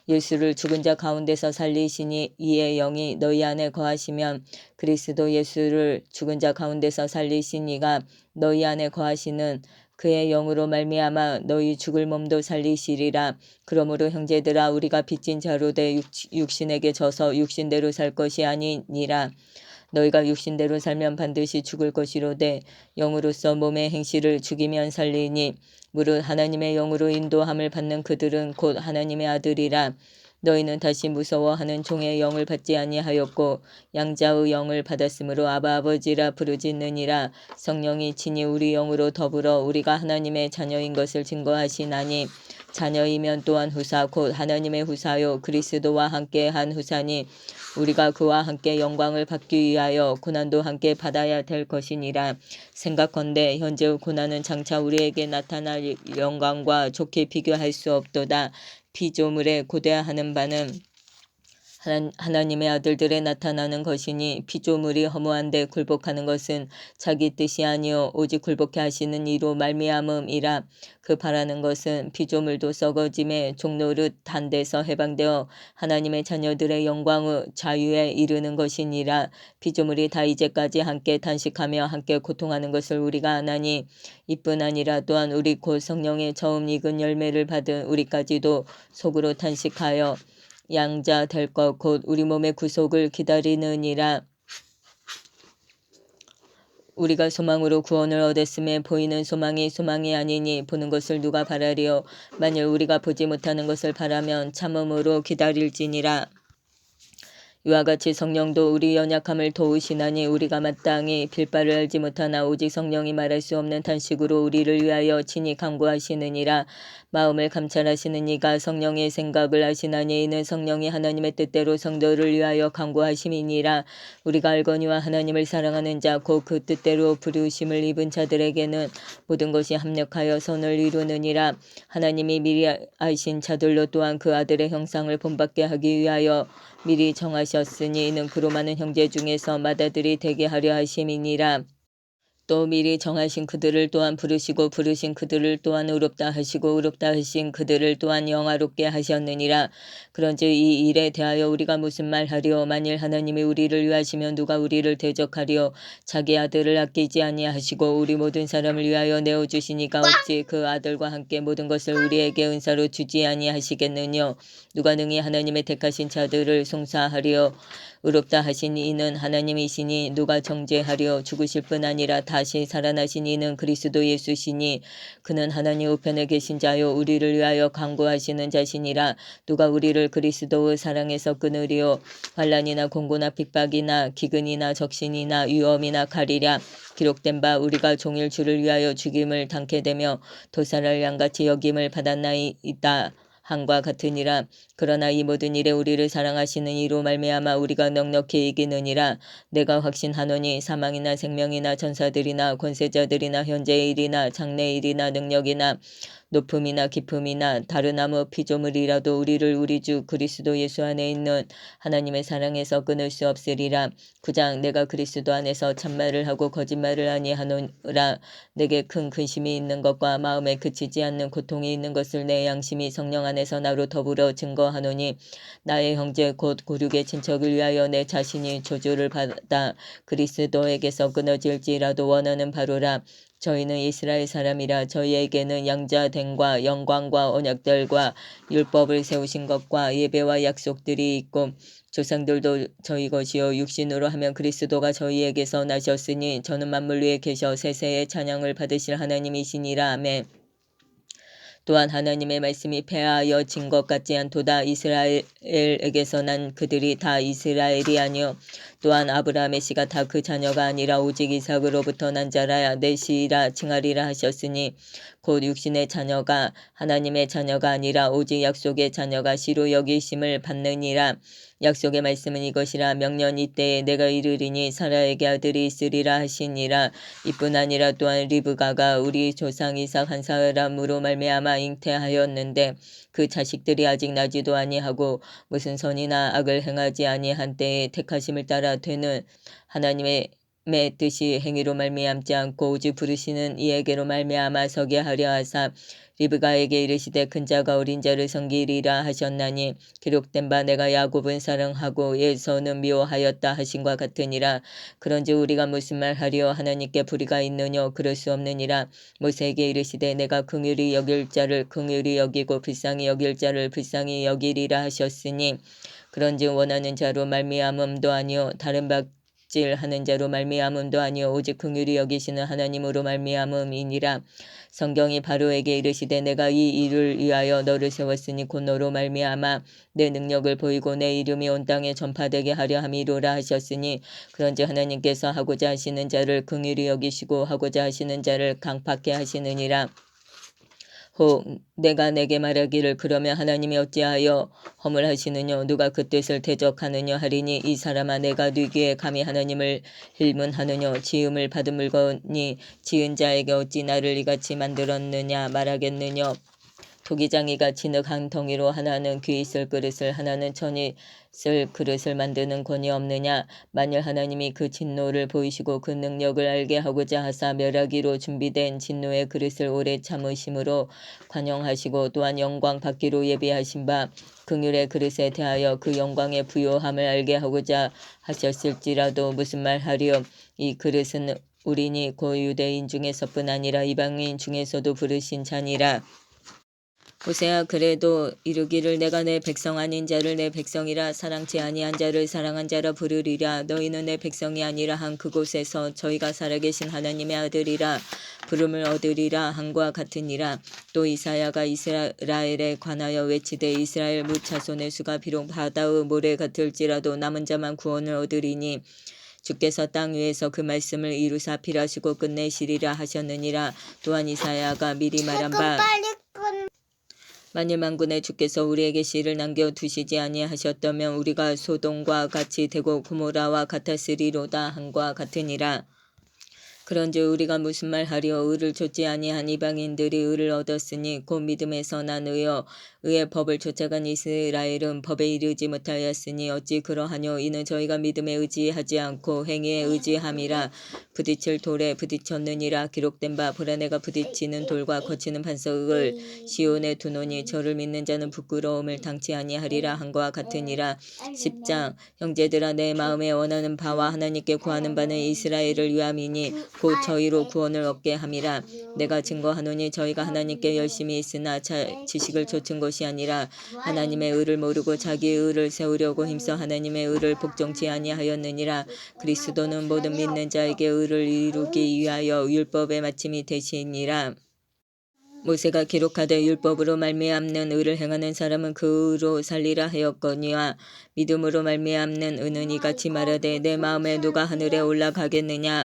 예수를 죽은 자 가운데서 살리시니 이의 영이 너희 안에 거하시면 그리스도 예수를 죽은 자 가운데서 살리신 이가 너희 안에 거하시는 그의 영으로 말미암아 너희 죽을 몸도 살리시리라. 그러므로 형제들아 우리가 빚진 자로 돼 육신에게 져서 육신대로 살 것이 아니니라. 너희가 육신대로 살면 반드시 죽을 것이로되 영으로서 몸의 행실을 죽이면 살리니 무릇 하나님의 영으로 인도함을 받는 그들은 곧 하나님의 아들이라. 너희는 다시 무서워하는 종의 영을 받지 아니하였고 양자의 영을 받았으므로 아바 아버지라 부르짖느니라. 성령이 친히 우리 영으로 더불어 우리가 하나님의 자녀인 것을 증거하시나니 자녀이면 또한 후사 곧 하나님의 후사요 그리스도와 함께 한 후사니 우리가 그와 함께 영광을 받기 위하여 고난도 함께 받아야 될 것이니라. 생각건대 현재의 고난은 장차 우리에게 나타날 영광과 좋게 비교할 수 없도다. 피조물에 고대하는 바는 하나님의 아들들에 나타나는 것이니 피조물이 허무한데 굴복하는 것은 자기 뜻이 아니요 오직 굴복해 하시는 이로 말미암음이라. 그 바라는 것은 피조물도 썩어짐에 종노릇 단 데서 해방되어 하나님의 자녀들의 영광의 자유에 이르는 것이니라. 피조물이 다 이제까지 함께 탄식하며 함께 고통하는 것을 우리가 아나니 이뿐 아니라 또한 우리 곧 성령의 처음 익은 열매를 받은 우리까지도 속으로 탄식하여 양자 될 것 곧 우리 몸의 구속을 기다리느니라. 우리가 소망으로 구원을 얻었음에 보이는 소망이 아니니 보는 것을 누가 바라리요. 만일 우리가 보지 못하는 것을 바라면 참음으로 기다릴지니라. 이와 같이 성령도 우리 연약함을 도우시나니 우리가 마땅히 빌 바를 알지 못하나 오직 성령이 말할 수 없는 탄식으로 우리를 위하여 친히 간구하시느니라. 마음을 감찰하시는 이가 성령의 생각을 아시나니 이는 성령이 하나님의 뜻대로 성도를 위하여 간구하심이니라. 우리가 알거니와 하나님을 사랑하는 자 곧 그 뜻대로 부르심을 입은 자들에게는 모든 것이 합력하여 선을 이루느니라. 하나님이 미리 아신 자들로 또한 그 아들의 형상을 본받게 하기 위하여 미리 정하셨으니 이는 그로 많은 형제 중에서 맏아들이 되게 하려 하심이니라. 또 미리 정하신 그들을 또한 부르시고 부르신 그들을 또한 의롭다 하시고 의롭다 하신 그들을 또한 영화롭게 하셨느니라. 그런즉 이 일에 대하여 우리가 무슨 말하리요. 만일 하나님이 우리를 위하시면 누가 우리를 대적하리요. 자기 아들을 아끼지 아니하시고 우리 모든 사람을 위하여 내어주시니까 어찌 그 아들과 함께 모든 것을 우리에게 은사로 주지 아니하시겠느냐. 누가 능히 하나님의 택하신 자들을 송사하리요. 의롭다 하신 이는 하나님이시니 누가 정죄하려. 죽으실 뿐 아니라 다시 살아나신 이는 그리스도 예수시니 그는 하나님 우편에 계신 자요 우리를 위하여 간구하시는 자시니라. 누가 우리를 그리스도의 사랑에서 끊으리요. 환난이나 공고나 핍박이나 기근이나 적신이나 위험이나 가리랴. 기록된 바 우리가 종일 주를 위하여 죽임을 당케 되며 도살할 양같이 여김을 받았나이다 함과 같으니라. 그러나 이 모든 일에 우리를 사랑하시는 이로 말미암아 우리가 넉넉히 이기느니라. 내가 확신하노니 사망이나 생명이나 전사들이나 권세자들이나 현재의 일이나 장래의 일이나 능력이나 높음이나 깊음이나 다른 아무 피조물이라도 우리를 우리 주 그리스도 예수 안에 있는 하나님의 사랑에서 끊을 수 없으리라. 9장 내가 그리스도 안에서 참말을 하고 거짓말을 아니하노라. 내게 큰 근심이 있는 것과 마음에 그치지 않는 고통이 있는 것을 내 양심이 성령 안에서 나로 더불어 증거하노니 나의 형제 곧 고륙의 친척을 위하여 내 자신이 저주를 받아 그리스도에게서 끊어질지라도 원하는 바로라. 저희는 이스라엘 사람이라. 저희에게는 양자됨과 영광과 언약들과 율법을 세우신 것과 예배와 약속들이 있고 조상들도 저희 것이요 육신으로 하면 그리스도가 저희에게서 나셨으니 저는 만물 위에 계셔 세세의 찬양을 받으실 하나님이시니라. 아멘. 또한 하나님의 말씀이 폐하여 진 것 같지 않도다. 이스라엘에게서 난 그들이 다 이스라엘이 아니요 또한 아브라함의 씨가 다 그 자녀가 아니라 오직 이삭으로부터 난 자라야 내 씨라 칭하리라 하셨으니 곧 육신의 자녀가 하나님의 자녀가 아니라 오직 약속의 자녀가 씨로 여기심을 받느니라. 약속의 말씀은 이것이라 명년 이때에 내가 이르리니 사라에게 아들이 있으리라 하시니라. 이뿐 아니라 또한 리브가가 우리 조상 이삭 한 사람으로 말미암아 잉태하였는데 그 자식들이 아직 나지도 아니하고 무슨 선이나 악을 행하지 아니한 때에 택하심을 따라 되는 하나님의 뜻이 행위로 말미암지 않고 오직 부르시는 이에게로 말미암아 서게 하려 하사 리브가에게 이르시되 큰 자가 어린 자를 섬기리라 하셨나니 기록된 바 내가 야곱은 사랑하고 에서는 미워하였다 하신과 같으니라. 그런즉 우리가 무슨 말 하리요 하나님께 불의가 있느뇨 그럴 수 없느니라. 모세에게 이르시되 내가 긍휼히 여길 자를 긍휼히 여기고 불쌍히 여길 자를 불쌍히 여기리라 하셨으니 그런즉 원하는 자로 말미암음도 아니요 다른 하는 자로 말미암음도 아니요 오직 긍휼히 여기시는 하나님으로 말미암음이니라. 성경이 바로에게 이르시되 내가 이 일을 위하여 너를 세웠으니 곧 너로 말미암아 내 능력을 보이고 내 이름이 온 땅에 전파되게 하려 함이로라 하셨으니 그런즉 하나님께서 하고자 하시는 자를 긍휼히 여기시고 하고자 하시는 자를 강팍해 하시느니라. 혹 내가 내게 말하기를 그러면 하나님이 어찌하여 허물하시느뇨 누가 그 뜻을 대적하느뇨 하리니 이 사람아 내가 네 귀에 감히 하나님을 힐문하느뇨 지음을 받은 물건이 지은 자에게 어찌 나를 이같이 만들었느냐 말하겠느뇨. 토기장이가 진흙 한 덩이로 하나는 귀 있을 그릇을 하나는 천이 쓸 그릇을 만드는 권이 없느냐. 만일 하나님이 그 진노를 보이시고 그 능력을 알게 하고자 하사 멸하기로 준비된 진노의 그릇을 오래 참으심으로 관용하시고 또한 영광 받기로 예비하신 바 긍휼의 그릇에 대하여 그 영광의 부요함을 알게 하고자 하셨을지라도 무슨 말 하리요. 이 그릇은 우리니 고 유대인 중에서뿐 아니라 이방인 중에서도 부르신 자니라. 호세아 그래도 이르기를 내가 내 백성 아닌 자를 내 백성이라 사랑치 아니한 자를 사랑한 자라 부르리라. 너희는 내 백성이 아니라 한 그곳에서 저희가 살아계신 하나님의 아들이라 부름을 얻으리라 한과 같으니라. 또 이사야가 이스라엘에 관하여 외치되 이스라엘 무차손의 수가 비록 바다의 모래 같을지라도 남은 자만 구원을 얻으리니 주께서 땅 위에서 그 말씀을 이루사 필하시고 끝내시리라 하셨느니라. 또한 이사야가 미리 말한 바 만일 만군의 주께서 우리에게 씨를 남겨두시지 아니하셨다면 우리가 소돔과 같이 되고 고모라와 같았으리로다 한과 같으니라. 그런즉 우리가 무슨 말 하리요. 의를 좇지 아니한 이방인들이 의를 얻었으니 곧 믿음에서 난 의여 의의 법을 쫓아간 이스라엘은 법에 이르지 못하였으니 어찌 그러하뇨. 이는 저희가 믿음에 의지하지 않고 행위에 의지함이라. 부딪힐 돌에 부딪혔느니라. 기록된 바 불안해가 부딪히는 돌과 거치는 반석을 시온에 두노니 저를 믿는 자는 부끄러움을 당치 아니하리라 한과 같으니라. 10장 형제들아 내 마음에 원하는 바와 하나님께 구하는 바는 이스라엘을 위함이니 곧 저희로 구원을 얻게 함이라. 내가 증거하노니 저희가 하나님께 열심히 있으나 지식을 좇은 것이 아니라 하나님의 의를 모르고 자기의 의를 세우려고 힘써 하나님의 의를 복종치 아니하였느니라. 그리스도는 모든 믿는 자에게 의를 이루기 위하여 율법의 마침이 되시니라. 모세가 기록하되 율법으로 말미암는 의를 행하는 사람은 그 의로 살리라 하였거니와 믿음으로 말미암는 의는 이같이 말하되 내 마음에 누가 하늘에 올라가겠느냐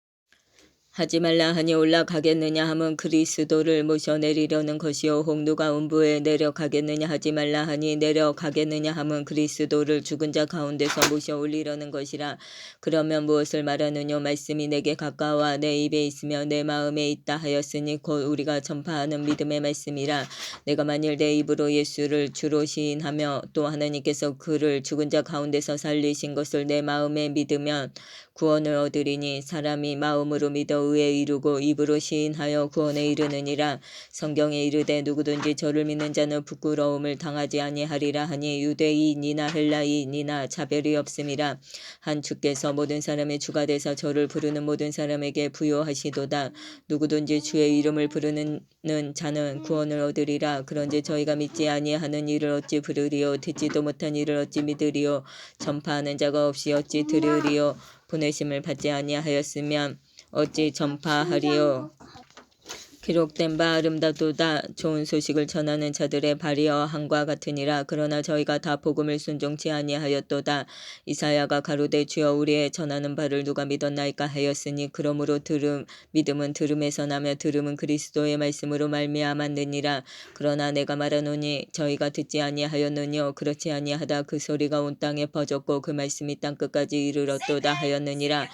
하지 말라 하니 올라가겠느냐 함은 그리스도를 모셔내리려는 것이요 혹 누가 음부에 내려가겠느냐 하지 말라 하니 내려가겠느냐 함은 그리스도를 죽은 자 가운데서 모셔 올리려는 것이라. 그러면 무엇을 말하느뇨. 말씀이 내게 가까워 내 입에 있으며 내 마음에 있다 하였으니 곧 우리가 전파하는 믿음의 말씀이라. 내가 만일 내 입으로 예수를 주로 시인하며 또 하나님께서 그를 죽은 자 가운데서 살리신 것을 내 마음에 믿으면 구원을 얻으리니 사람이 마음으로 믿어 의에 이르고 입으로 시인하여 구원에 이르느니라. 성경에 이르되 누구든지 저를 믿는 자는 부끄러움을 당하지 아니하리라 하니 유대인이나 헬라인이나 차별이 없음이라. 한 주께서 모든 사람의 주가 되사 저를 부르는 모든 사람에게 부요하시도다. 누구든지 주의 이름을 부르는 자는 구원을 얻으리라. 그런즉 저희가 믿지 아니하는 일을 어찌 부르리요. 듣지도 못한 일을 어찌 믿으리요. 전파하는 자가 없이 어찌 들으리요. 보내심을 받지 아니하였으면 어찌 전파하리요. 기록된 바 아름답도다. 좋은 소식을 전하는 자들의 발이여 함과 같으니라. 그러나 저희가 다 복음을 순종치 아니하였도다. 이사야가 가로되 주여 우리의 전하는 바를 누가 믿었나이까 하였으니 그러므로 믿음은 들음에서 나며 들음은 그리스도의 말씀으로 말미암았느니라. 그러나 내가 말하노니 저희가 듣지 아니하였느뇨. 그렇지 아니하다 그 소리가 온 땅에 퍼졌고 그 말씀이 땅 끝까지 이르렀도다 하였느니라.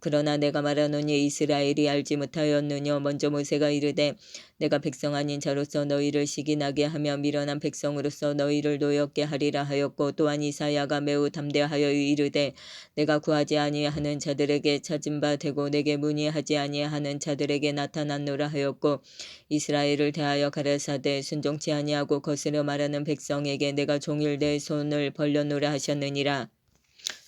그러나 내가 말하노니 이스라엘이 알지 못하였느뇨. 먼저 모세가 이르되 내가 백성 아닌 자로서 너희를 시기나게 하며 미련한 백성으로서 너희를 노엽게 하리라 하였고, 또한 이사야가 매우 담대하여 이르되 내가 구하지 아니하는 자들에게 찾은 바 되고 내게 문의하지 아니하는 자들에게 나타났노라 하였고, 이스라엘을 대하여 가라사대 순종치 아니하고 거스려 말하는 백성에게 내가 종일 내 손을 벌렸노라 하셨느니라.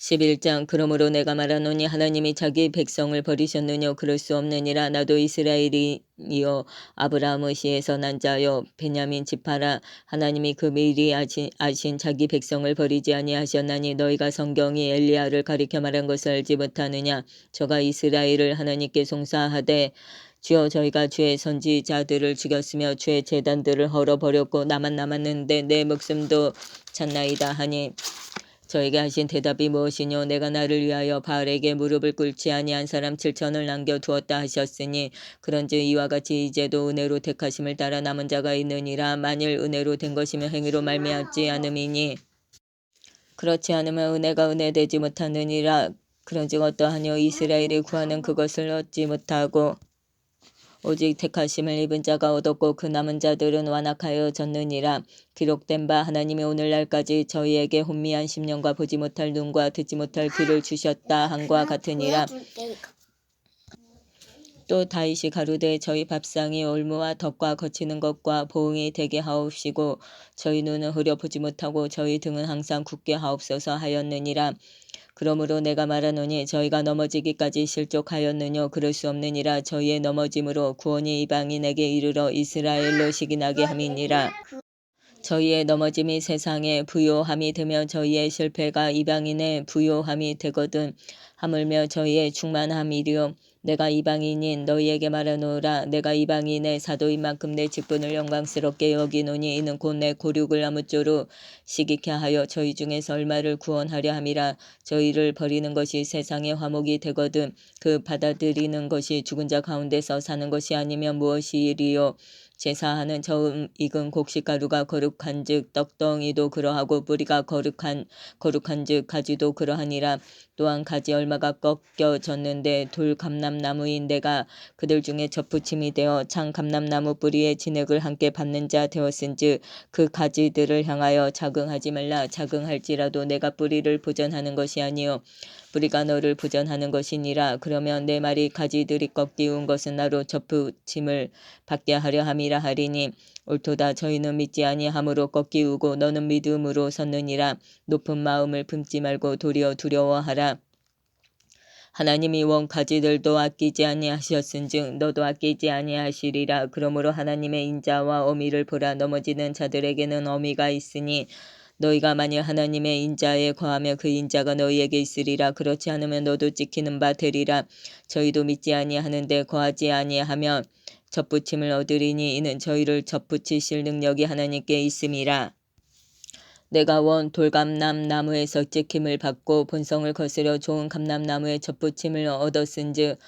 11장 그러므로 내가 말하노니 하나님이 자기 백성을 버리셨느뇨. 그럴 수 없느니라. 나도 이스라엘이요 아브라함의 씨에서 난 자요 베냐민 지파라. 하나님이 그 미리 아신 자기 백성을 버리지 아니하셨나니 너희가 성경이 엘리야를 가리켜 말한 것을 알지 못하느냐. 저가 이스라엘을 하나님께 송사하되 주여 저희가 주의 선지자들을 죽였으며 주의 제단들을 헐어버렸고 나만 남았는데 내 목숨도 찼나이다 하니 저에게 하신 대답이 무엇이뇨. 내가 나를 위하여 바알에게 무릎을 꿇지 아니한 사람 7천을 남겨두었다 하셨으니 그런즉 이와 같이 이제도 은혜로 택하심을 따라 남은 자가 있느니라. 만일 은혜로 된 것이면 행위로 말미암지 않음이니 그렇지 않으면 은혜가 은혜되지 못하느니라. 그런즉 어떠하뇨. 이스라엘이 구하는 그것을 얻지 못하고 오직 택하심을 입은 자가 얻었고 그 남은 자들은 완악하여졌느니라. 기록된 바 하나님이 오늘날까지 저희에게 혼미한 심령과 보지 못할 눈과 듣지 못할 귀를 주셨다 함과 같으니라. 또 다윗이 가로되 저희 밥상이 올무와 덕과 거치는 것과 보응이 되게 하옵시고 저희 눈은 흐려 보지 못하고 저희 등은 항상 굳게 하옵소서 하였느니라. 그러므로 내가 말하노니 저희가 넘어지기까지 실족하였느뇨. 그럴 수 없느니라. 저희의 넘어짐으로 구원이 이방인에게 이르러 이스라엘로 시기나게 함이니라. 저희의 넘어짐이 세상에 부요함이 되며 저희의 실패가 이방인의 부요함이 되거든. 하물며 저희의 충만함이리요. 내가 이방인인 너희에게 말하노라. 내가 이방인의 사도인 만큼 내 직분을 영광스럽게 여기노니 이는 곧 내 고륙을 아무쪼록 시기케 하여 저희 중에서 얼마를 구원하려 함이라. 저희를 버리는 것이 세상의 화목이 되거든. 그 받아들이는 것이 죽은 자 가운데서 사는 것이 아니면 무엇이리요. 제사하는 저음 익은 곡식가루가 거룩한즉 떡덩이도 그러하고 뿌리가 거룩한즉 가지도 그러하니라. 또한 가지 얼마가 꺾여졌는데 돌 감람나무인 내가 그들 중에 접붙임이 되어 장 감람나무 뿌리에 진액을 함께 받는 자 되었은즉 그 가지들을 향하여 자긍하지 말라. 자긍할지라도 내가 뿌리를 보전하는 것이 아니요 뿌리가 너를 보전하는 것이니라. 그러면 내 말이 가지들이 꺾이운 것은 나로 접붙임을 받게 하려 함이라 하리니 옳도다. 저희는 믿지 아니함으로 꺾이우고 너는 믿음으로 섰느니라. 높은 마음을 품지 말고 도리어 두려워하라. 하나님이 원 가지들도 아끼지 아니하셨은즉 너도 아끼지 아니하시리라. 그러므로 하나님의 인자와 어미를 보라. 넘어지는 자들에게는 어미가 있으니 너희가 만일 하나님의 인자에 거하며 그 인자가 너희에게 있으리라. 그렇지 않으면 너도 찍히는 바 되리라. 저희도 믿지 아니하는데 거하지 아니하며 접붙임을 얻으리니 이는 저희를 접붙이실 능력이 하나님께 있음이라. 내가 원 돌감람나무에서 찍힘을 받고 본성을 거스려 좋은 감람나무에 접붙임을 얻었은즉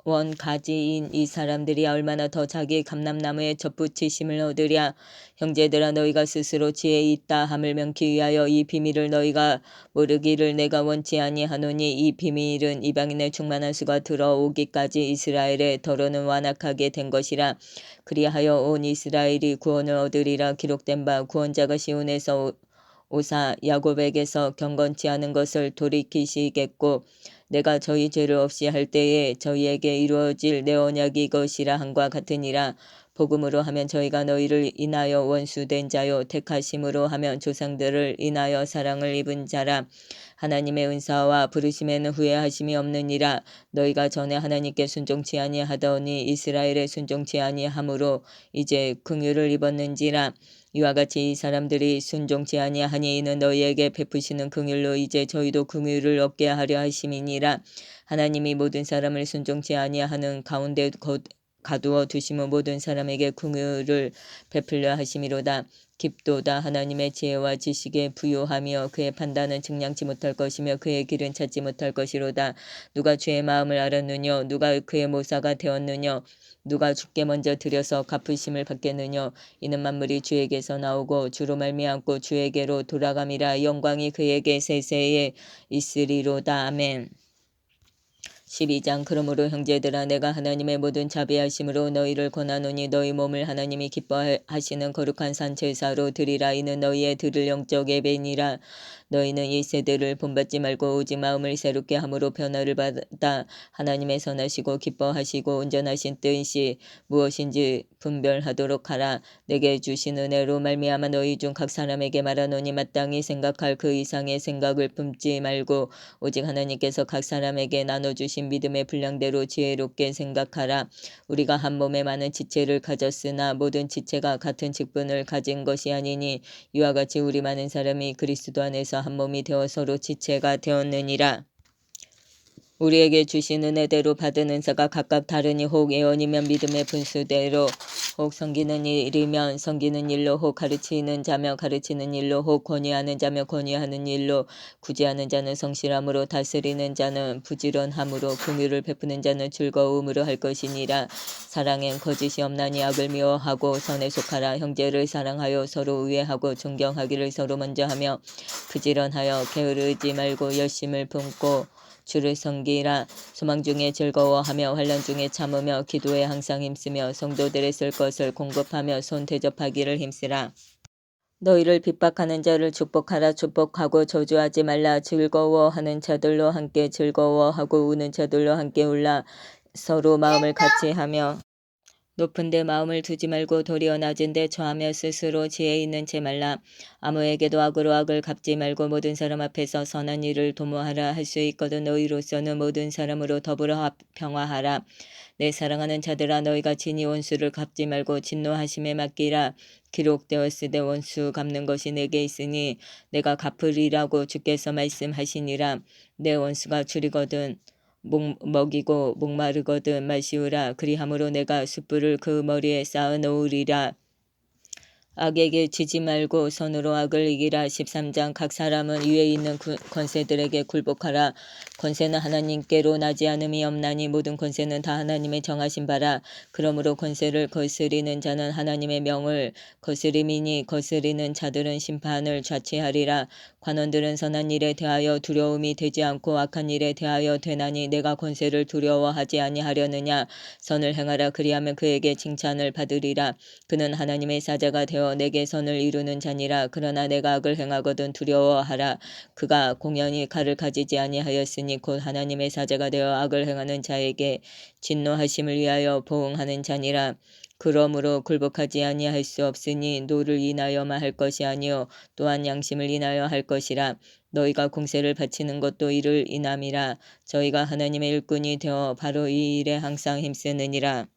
원 가지인 이 사람들이 얼마나 더 자기 감람나무에 접붙이심을 얻으랴. 형제들아 너희가 스스로 지혜 있다 함을 명키 위하여 이 비밀을 너희가 모르기를 내가 원치 아니하노니 이 비밀은 이방인의 충만한 수가 들어오기까지 이스라엘의 더러는 완악하게 된 것이라. 그리하여 온 이스라엘이 구원을 얻으리라. 기록된 바 구원자가 시온에서 오사 야곱에게서 경건치 않은 것을 돌이키시겠고 내가 저희 죄를 없이 할 때에 저희에게 이루어질 내 언약이 이것이라 함과 같으니라. 복음으로 하면 저희가 너희를 인하여 원수된 자요 택하심으로 하면 조상들을 인하여 사랑을 입은 자라. 하나님의 은사와 부르심에는 후회하심이 없느니라. 너희가 전에 하나님께 순종치 아니하더니 이스라엘에 순종치 아니하므로 이제 긍휼을 입었는지라. 이와 같이 이 사람들이 순종치 아니하니 이는 너희에게 베푸시는 긍휼로 이제 저희도 긍휼을 얻게 하려 하심이니라. 하나님이 모든 사람을 순종치 아니하는 가두어 두심은 모든 사람에게 긍휼을 베풀려 하심이로다. 깊도다. 하나님의 지혜와 지식에 부요하며 그의 판단은 증량치 못할 것이며 그의 길은 찾지 못할 것이로다. 누가 주의 마음을 알았느냐? 누가 그의 모사가 되었느냐? 누가 주께 먼저 들여서 갚으심을 받겠느냐? 이는 만물이 주에게서 나오고 주로 말미암고 주에게로 돌아감이라. 영광이 그에게 세세에 있으리로다. 아멘. 12장. 그러므로 형제들아, 내가 하나님의 모든 자비하심으로 너희를 권하노니 너희 몸을 하나님이 기뻐하시는 거룩한 산 제사로 드리라. 이는 너희의 들을 영적 예배니라. 너희는 이 세대를 본받지 말고 오직 마음을 새롭게 함으로 변화를 받아 하나님의 선하시고 기뻐하시고 온전하신 뜻이 무엇인지 분별하도록 하라. 내게 주신 은혜로 말미암아 너희 중 각 사람에게 말하노니 마땅히 생각할 그 이상의 생각을 품지 말고 오직 하나님께서 각 사람에게 나눠주신 믿음의 분량대로 지혜롭게 생각하라. 우리가 한 몸에 많은 지체를 가졌으나 모든 지체가 같은 직분을 가진 것이 아니니 이와 같이 우리 많은 사람이 그리스도 안에서 한 몸이 되어 서로 지체가 되었느니라. 우리에게 주신 은혜대로 받은 은사가 각각 다르니 혹 예언이면 믿음의 분수대로, 혹 섬기는 일이면 섬기는 일로, 혹 가르치는 자며 가르치는 일로, 혹 권위하는 자며 권위하는 일로, 구제하는 자는 성실함으로, 다스리는 자는 부지런함으로, 긍휼을 베푸는 자는 즐거움으로 할 것이니라. 사랑엔 거짓이 없나니 악을 미워하고 선에 속하라. 형제를 사랑하여 서로 우애하고 존경하기를 서로 먼저 하며 부지런하여 게으르지 말고 열심을 품고 주를 섬기라. 소망 중에 즐거워하며 환난 중에 참으며 기도에 항상 힘쓰며 성도들의 쓸 것을 공급하며 손 대접하기를 힘쓰라. 너희를 핍박하는 자를 축복하라. 축복하고 저주하지 말라. 즐거워하는 자들로 함께 즐거워하고 우는 자들로 함께 울라. 서로 마음을 같이 하며 높은 데 마음을 두지 말고 도리어 낮은 데 처하며 스스로 지혜 있는 채 말라. 아무에게도 악으로 악을 갚지 말고 모든 사람 앞에서 선한 일을 도모하라. 할 수 있거든 너희로서는 모든 사람으로 더불어 평화하라. 내 사랑하는 자들아, 너희가 친히 원수를 갚지 말고 진노하심에 맡기라. 기록되었으되 원수 갚는 것이 내게 있으니 내가 갚으리라고 주께서 말씀하시니라. 내 원수가 줄이거든 먹이고 목마르거든 마시우라. 그리함으로 내가 숯불을 그 머리에 쌓아 놓으리라. 악에게 지지 말고 선으로 악을 이기라. 13장. 각 사람은 위에 있는 권세들에게 굴복하라. 권세는 하나님께로 나지 않음이 없나니 모든 권세는 다 하나님의 정하신 바라. 그러므로 권세를 거스리는 자는 하나님의 명을 거스림이니 거스리는 자들은 심판을 자취하리라. 관원들은 선한 일에 대하여 두려움이 되지 않고 악한 일에 대하여 되나니 내가 권세를 두려워하지 아니하려느냐. 선을 행하라. 그리하면 그에게 칭찬을 받으리라. 그는 하나님의 사자가 되어 내게 선을 이루는 자니라. 그러나 내가 악을 행하거든 두려워하라. 그가 공연히 칼을 가지지 아니하였으니 곧 하나님의 사자가 되어 악을 행하는 자에게 진노하심을 위하여 보응하는 자니라. 그러므로 굴복하지 아니할 수 없으니 노를 인하여만 할 것이 아니요 또한 양심을 인하여 할 것이라. 너희가 공세를 바치는 것도 이를 인함이라. 저희가 하나님의 일꾼이 되어 바로 이 일에 항상 힘쓰느니라.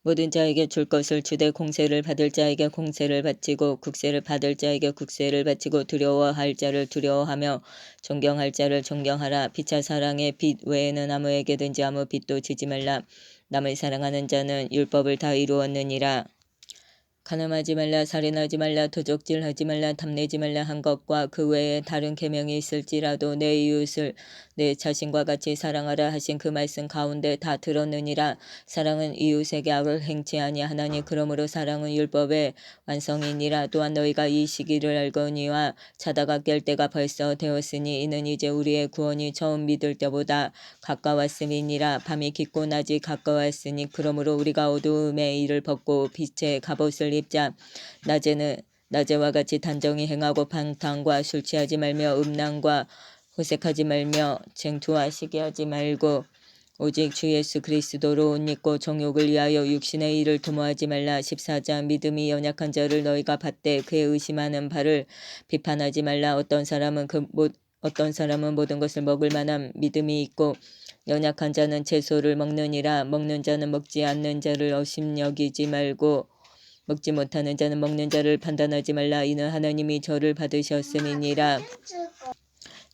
모든 자에게 줄 것을 주되 공세를 받을 자에게 공세를 바치고 국세를 받을 자에게 국세를 바치고 두려워할 자를 두려워하며 존경할 자를 존경하라. 피차 사랑의 빚 외에는 아무에게든지 아무 빚도 지지 말라. 남을 사랑하는 자는 율법을 다 이루었느니라. 간음하지 말라. 살인하지 말라. 도적질하지 말라. 탐내지 말라 한 것과 그 외에 다른 계명이 있을지라도 내 이웃을 내 자신과 같이 사랑하라 하신 그 말씀 가운데 다 들었느니라. 사랑은 이웃에게 악을 행치 아니하나니 그러므로 사랑은 율법의 완성이니라. 또한 너희가 이 시기를 알거니와 자다가 깰 때가 벌써 되었으니 이는 이제 우리의 구원이 처음 믿을 때보다 가까웠음이니라. 밤이 깊고 낮이 가까웠으니 그러므로 우리가 어두움의 일을 벗고 빛의 갑옷을 입자. 낮에와 같이 단정히 행하고 방탕과 술 취하지 말며 음란과 호색하지 말며 쟁투와 시기하지 말고 오직 주 예수 그리스도로 옷 입고 정욕을 위하여 육신의 일을 도모하지 말라. 14장. 믿음이 연약한 자를 너희가 받되 그의 의심하는 바를 비판하지 말라. 어떤 사람은 모든 것을 먹을 만한 믿음이 있고 연약한 자는 채소를 먹느니라. 먹는 자는 먹지 않는 자를 업신여기지 말고 먹지 못하는 자는 먹는 자를 판단하지 말라. 이는 하나님이 저를 받으셨음이니라.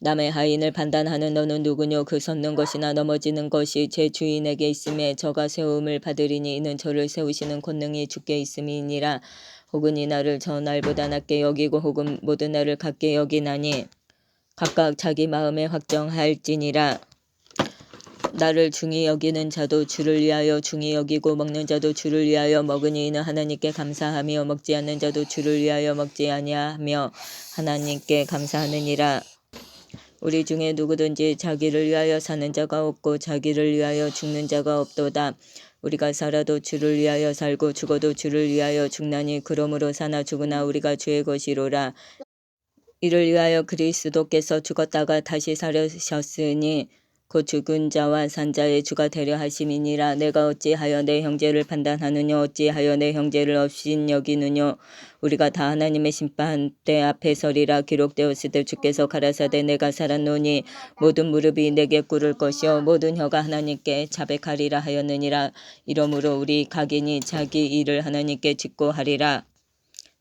남의 하인을 판단하는 너는 누구뇨? 그 섰는 것이나 넘어지는 것이 제 주인에게 있음에 저가 세움을 받으리니 이는 저를 세우시는 권능이 주께 있음이니라. 혹은 이 날을 저 날보다 낮게 여기고 혹은 모든 날을 같게 여기나니 각각 자기 마음에 확정할지니라. 나를 중히 여기는 자도 주를 위하여 중히 여기고 먹는 자도 주를 위하여 먹으니 이는 하나님께 감사하며 먹지 않는 자도 주를 위하여 먹지 아니하며 하나님께 감사하느니라. 우리 중에 누구든지 자기를 위하여 사는 자가 없고 자기를 위하여 죽는 자가 없도다. 우리가 살아도 주를 위하여 살고 죽어도 주를 위하여 죽나니 그러므로 사나 죽으나 우리가 주의 것이로라. 이를 위하여 그리스도께서 죽었다가 다시 살으셨으니 곧 죽은 자와 산 자의 주가 되려 하심이니라. 내가 어찌하여 내 형제를 판단하느뇨? 어찌하여 내 형제를 업신여기느뇨? 우리가 다 하나님의 심판대 앞에 서리라. 기록되었을 때 주께서 가라사대 내가 살았노니 모든 무릎이 내게 꿇을 것이요 모든 혀가 하나님께 자백하리라 하였느니라. 이러므로 우리 각인이 자기 일을 하나님께 짓고 하리라.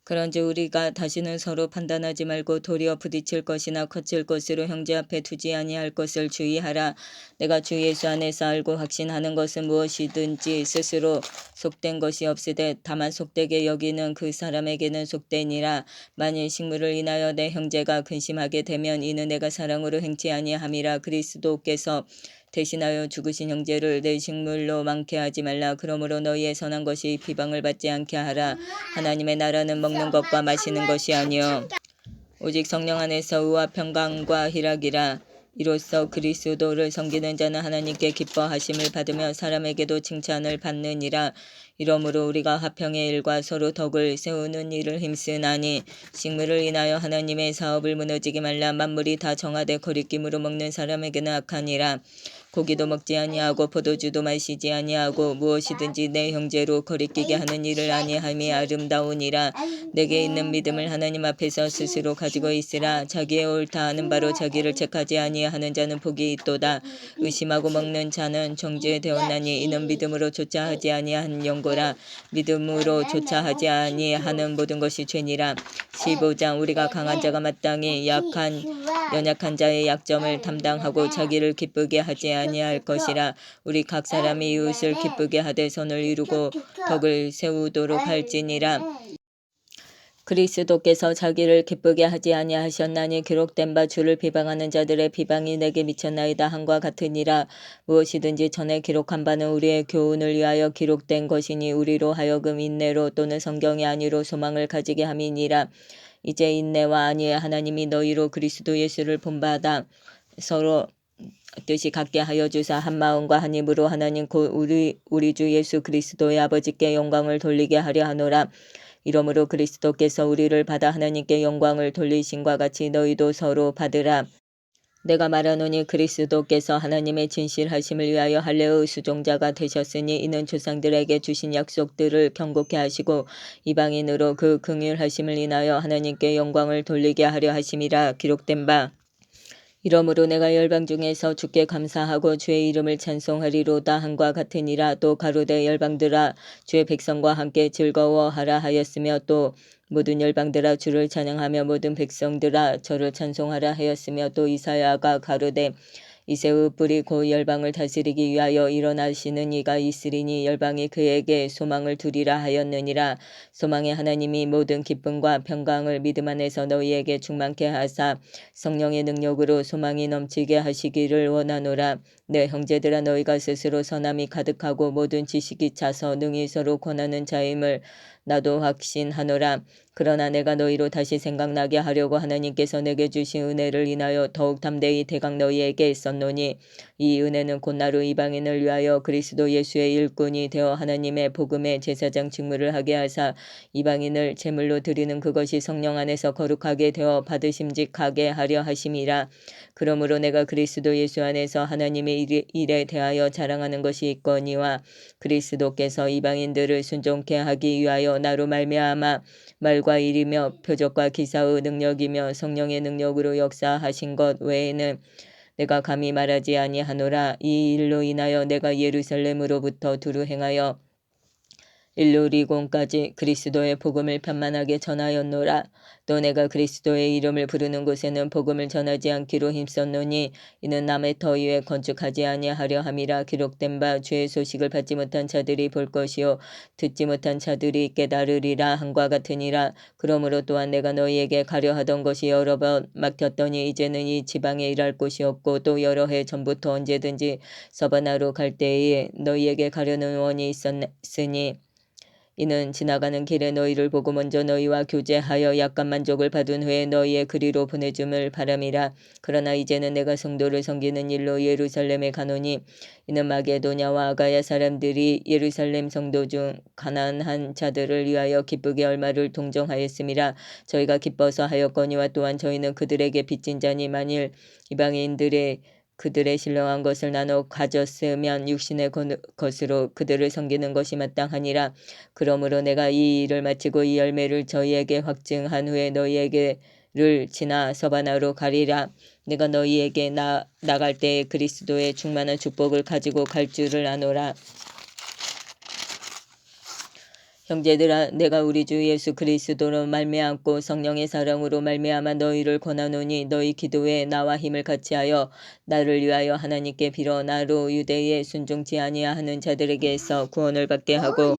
그런즉 우리가 다시는 서로 판단하지 말고 도리어 부딪힐 것이나 거칠 것으로 형제 앞에 두지 아니할 것을 주의하라. 내가 주 예수 안에서 알고 확신하는 것은 무엇이든지 스스로 속된 것이 없으되 다만 속되게 여기는 그 사람에게는 속되니라. 만일 식물을 인하여 내 형제가 근심하게 되면 이는 내가 사랑으로 행치 아니함이라. 그리스도께서 대신하여 죽으신 형제를 내 식물로 많게 하지 말라. 그러므로 너희의 선한 것이 비방을 받지 않게 하라. 하나님의 나라는 먹는 것과 마시는 것이 아니요 오직 성령 안에서 의와 평강과 희락이라. 이로써 그리스도를 섬기는 자는 하나님께 기뻐하심을 받으며 사람에게도 칭찬을 받느니라. 이러므로 우리가 화평의 일과 서로 덕을 세우는 일을 힘쓰나니 식물을 인하여 하나님의 사업을 무너지게 말라. 만물이 다 정하되 거리낌으로 먹는 사람에게는 악하니라. 고기도 먹지 아니하고 포도주도 마시지 아니하고 무엇이든지 내 형제로 거리끼게 하는 일을 아니함이 아름다우니라. 내게 있는 믿음을 하나님 앞에서 스스로 가지고 있으라. 자기의 옳다 하는 바로 자기를 책하지 아니하는 자는 복이 있도다. 의심하고 먹는 자는 정죄되었나니 이는 믿음으로 조차 하지 아니한 영고라. 믿음으로 조차 하지 아니하는 모든 것이 죄니라. 15장 우리가 강한 자가 마땅히 연약한 자의 약점을 담당하고 자기를 기쁘게 하지 아니할 것이라. 우리 각 사람이 이웃을 기쁘게 하되 선을 이루고 덕을 세우도록 할지니라. 그리스도께서 자기를 기쁘게 하지 아니하셨나니 기록된 바 주를 비방하는 자들의 비방이 내게 미쳤나이다 함과 같으니라. 무엇이든지 전에 기록한 바는 우리의 교훈을 위하여 기록된 것이니 우리로 하여금 인내로 또는 성경이 아니로 소망을 가지게 함이니라. 이제 인내와 안위에 하나님이 너희로 그리스도 예수를 본받아 서로 뜻이 같게 하여 주사 한 마음과 한 입으로 하나님 곧 우리 주 예수 그리스도의 아버지께 영광을 돌리게 하려 하노라. 이러므로 그리스도께서 우리를 받아 하나님께 영광을 돌리신과 같이 너희도 서로 받으라. 내가 말하노니 그리스도께서 하나님의 진실하심을 위하여 할례의 수종자가 되셨으니 이는 조상들에게 주신 약속들을 경고케 하시고 이방인으로 그 긍휼하심을 인하여 하나님께 영광을 돌리게 하려 하심이라. 기록된 바 이러므로 내가 열방 중에서 주께 감사하고 주의 이름을 찬송하리로다 함과 같으니라. 또 가로되 열방들아 주의 백성과 함께 즐거워하라 하였으며 또 모든 열방들아 주를 찬양하며 모든 백성들아 저를 찬송하라 하였으며 또 이사야가 가로되 이새의 뿔이 곧 열방을 다스리기 위하여 일어나시는 이가 있으리니 열방이 그에게 소망을 두리라 하였느니라. 소망의 하나님이 모든 기쁨과 평강을 믿음 안에서 너희에게 충만케 하사 성령의 능력으로 소망이 넘치게 하시기를 원하노라. 내 형제들아 너희가 스스로 선함이 가득하고 모든 지식이 차서 능히 서로 권하는 자임을 나도 확신하노라. 그러나 내가 너희로 다시 생각나게 하려고 하나님께서 내게 주신 은혜를 인하여 더욱 담대히 대강 너희에게 썼노니 이 은혜는 곧 나로 이방인을 위하여 그리스도 예수의 일꾼이 되어 하나님의 복음의 제사장 직무를 하게 하사 이방인을 제물로 드리는 그것이 성령 안에서 거룩하게 되어 받으심직하게 하려 하심이라. 그러므로 내가 그리스도 예수 안에서 하나님의 일에 대하여 자랑하는 것이 있거니와 그리스도께서 이방인들을 순종케 하기 위하여 나로 말미암아 말과 일이며 표적과 기사의 능력이며 성령의 능력으로 역사하신 것 외에는 내가 감히 말하지 아니하노라. 이 일로 인하여 내가 예루살렘으로부터 두루 행하여 일루리곤까지 그리스도의 복음을 편만하게 전하였노라. 또 내가 그리스도의 이름을 부르는 곳에는 복음을 전하지 않기로 힘썼노니 이는 남의 터 위에 건축하지 아니하려 함이라. 기록된 바 주의 소식을 받지 못한 자들이 볼 것이요 듣지 못한 자들이 깨달으리라 함과 같으니라. 그러므로 또한 내가 너희에게 가려 하던 것이 여러 번 막혔더니 이제는 이 지방에 일할 곳이 없고 또 여러 해 전부터 언제든지 서바나로 갈 때에 너희에게 가려는 원이 있었으니 이는 지나가는 길에 너희를 보고 먼저 너희와 교제하여 약간 만족을 받은 후에 너희의 그리로 보내줌을 바람이라. 그러나 이제는 내가 성도를 섬기는 일로 예루살렘에 가노니 이는 마게도냐와 아가야 사람들이 예루살렘 성도 중 가난한 자들을 위하여 기쁘게 얼마를 동정하였음이라. 저희가 기뻐서 하였거니와 또한 저희는 그들에게 빚진 자니 만일 이방인들의 그들의 신령한 것을 나눠 가졌으면 육신의 것으로 그들을 섬기는 것이 마땅하니라. 그러므로 내가 이 일을 마치고 이 열매를 저희에게 확증한 후에 너희에게를 지나 서바나로 가리라. 내가 너희에게 나갈 때에 그리스도의 충만한 축복을 가지고 갈 줄을 아노라. 형제들아, 내가 우리 주 예수 그리스도로 말미암고 성령의 사랑으로 말미암아 너희를 권하노니 너희 기도에 나와 힘을 같이하여 나를 위하여 하나님께 빌어 나로 유대에 순종치 아니하는 자들에게서 구원을 받게 하고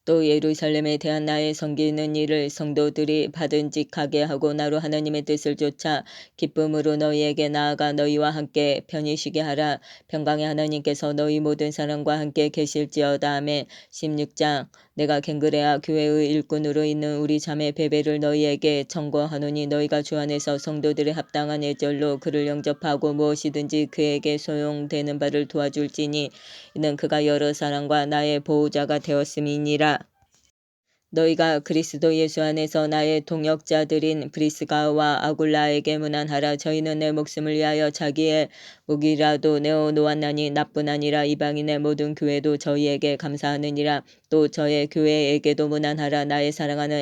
또 예루살렘에 대한 나의 섬기는 일을 성도들이 받은직하게 하고 나로 하나님의 뜻을 좇아 기쁨으로 너희에게 나아가 너희와 함께 편히 쉬게 하라. 평강의 하나님께서 너희 모든 사람과 함께 계실지어다. 아멘. 16장. 내가 갱그레아 교회의 일꾼으로 있는 우리 자매 베베를 너희에게 청구하노니 너희가 주 안에서 성도들의 합당한 예절로 그를 영접하고 무엇이든지 그에게 소용되는 바를 도와줄지니 이는 그가 여러 사람과 나의 보호자가 되었음이니라. 너희가 그리스도 예수 안에서 나의 동역자들인 브리스가와 아굴라에게 문안하라. 저희는 내 목숨을 위하여 자기의 목이라도 내어놓았나니 나뿐 아니라 이방인의 모든 교회도 저희에게 감사하느니라. 또 저의 교회에게도 문안하라. 나의 사랑하는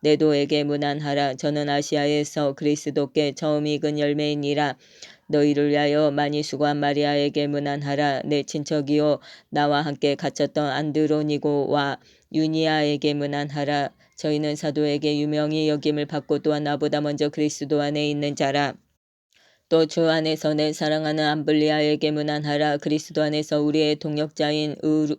에베네도에게 문안하라. 저는 아시아에서 그리스도께 처음 익은 열매이니라. 너희를 위하여 많이 수고한 마리아에게 문안하라. 내 친척이요 나와 함께 갇혔던 안드로니고와 유니아에게 문안하라. 저희는 사도에게 유명히 여김을 받고 또한 나보다 먼저 그리스도 안에 있는 자라. 또 주 안에서 내 사랑하는 암블리아에게 문안하라. 그리스도 안에서 우리의 동역자인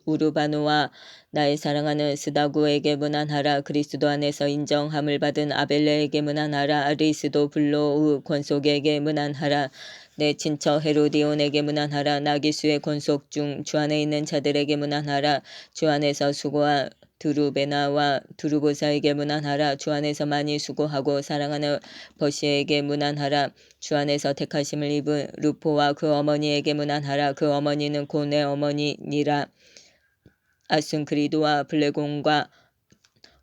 우르바노와 나의 사랑하는 스다구에게 문안하라. 그리스도 안에서 인정함을 받은 아벨레에게 문안하라. 아리스도 블로의 권속에게 문안하라. 내 친척 헤로디온에게 문안하라. 나기수의 권속 중 주 안에 있는 자들에게 문안하라. 주 안에서 수고한 드루베나와 드루보사에게 문안하라. 주 안에서 많이 수고하고 사랑하는 버시에게 문안하라. 주 안에서 택하심을 입은 루포와 그 어머니에게 문안하라. 그 어머니는 곧 내 어머니니라. 아순크리도와 블레곤과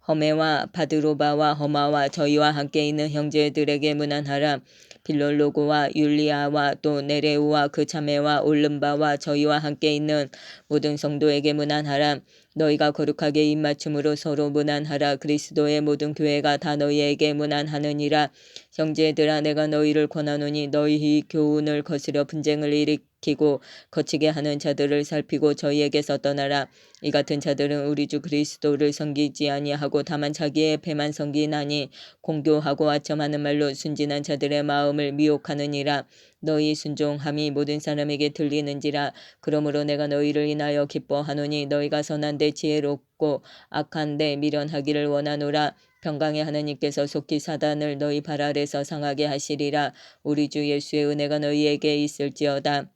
허메와 바드로바와 허마와 저희와 함께 있는 형제들에게 문안하라. 빌롤로고와 율리아와 또 네레우와 그 자매와 올름바와 저희와 함께 있는 모든 성도에게 문안하라. 너희가 거룩하게 입맞춤으로 서로 문안하라. 그리스도의 모든 교회가 다 너희에게 문안하느니라. 형제들아, 내가 너희를 권하노니 너희 교훈을 거스려 분쟁을 일으키고 거치게 하는 자들을 살피고 저희에게서 떠나라. 이 같은 자들은 우리 주 그리스도를 섬기지 아니하고 다만 자기의 배만 섬기나니 공교하고 아첨하는 말로 순진한 자들의 마음을 미혹하느니라. 너희 순종함이 모든 사람에게 들리는지라. 그러므로 내가 너희를 인하여 기뻐하노니 너희가 선한데 지혜롭고 악한데 미련하기를 원하노라. 평강의 하나님께서 속히 사단을 너희 발 아래서 상하게 하시리라. 우리 주 예수의 은혜가 너희에게 있을지어다.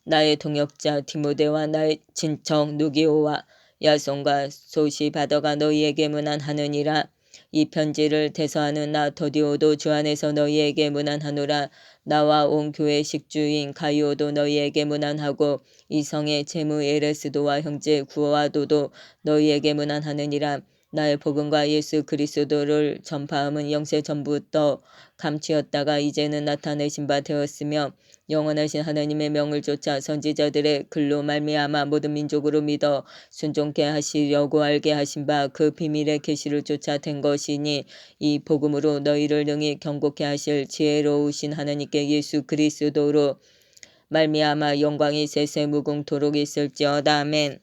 나의 동역자 디모데와 나의 친척 누기오와 야손과 소시바더가 너희에게 문안하느니라. 이 편지를 대서하는 나 더디오도 주 안에서 너희에게 문안하노라. 나와 온 교회 식주인 가이오도 너희에게 문안하고 이 성의 제무 에레스도와 형제 구와도도 너희에게 문안하느니라. 나의 복음과 예수 그리스도를 전파함은 영세 전부터 감추었다가 이제는 나타내신 바 되었으며 영원하신 하나님의 명을 쫓아 선지자들의 글로 말미암아 모든 민족으로 믿어 순종케 하시려고 알게 하신 바 그 비밀의 계시를 쫓아 된 것이니 이 복음으로 너희를 능히 경고케 하실 지혜로우신 하나님께 예수 그리스도로 말미암아 영광이 세세 무궁토록 있을지어다. 아멘.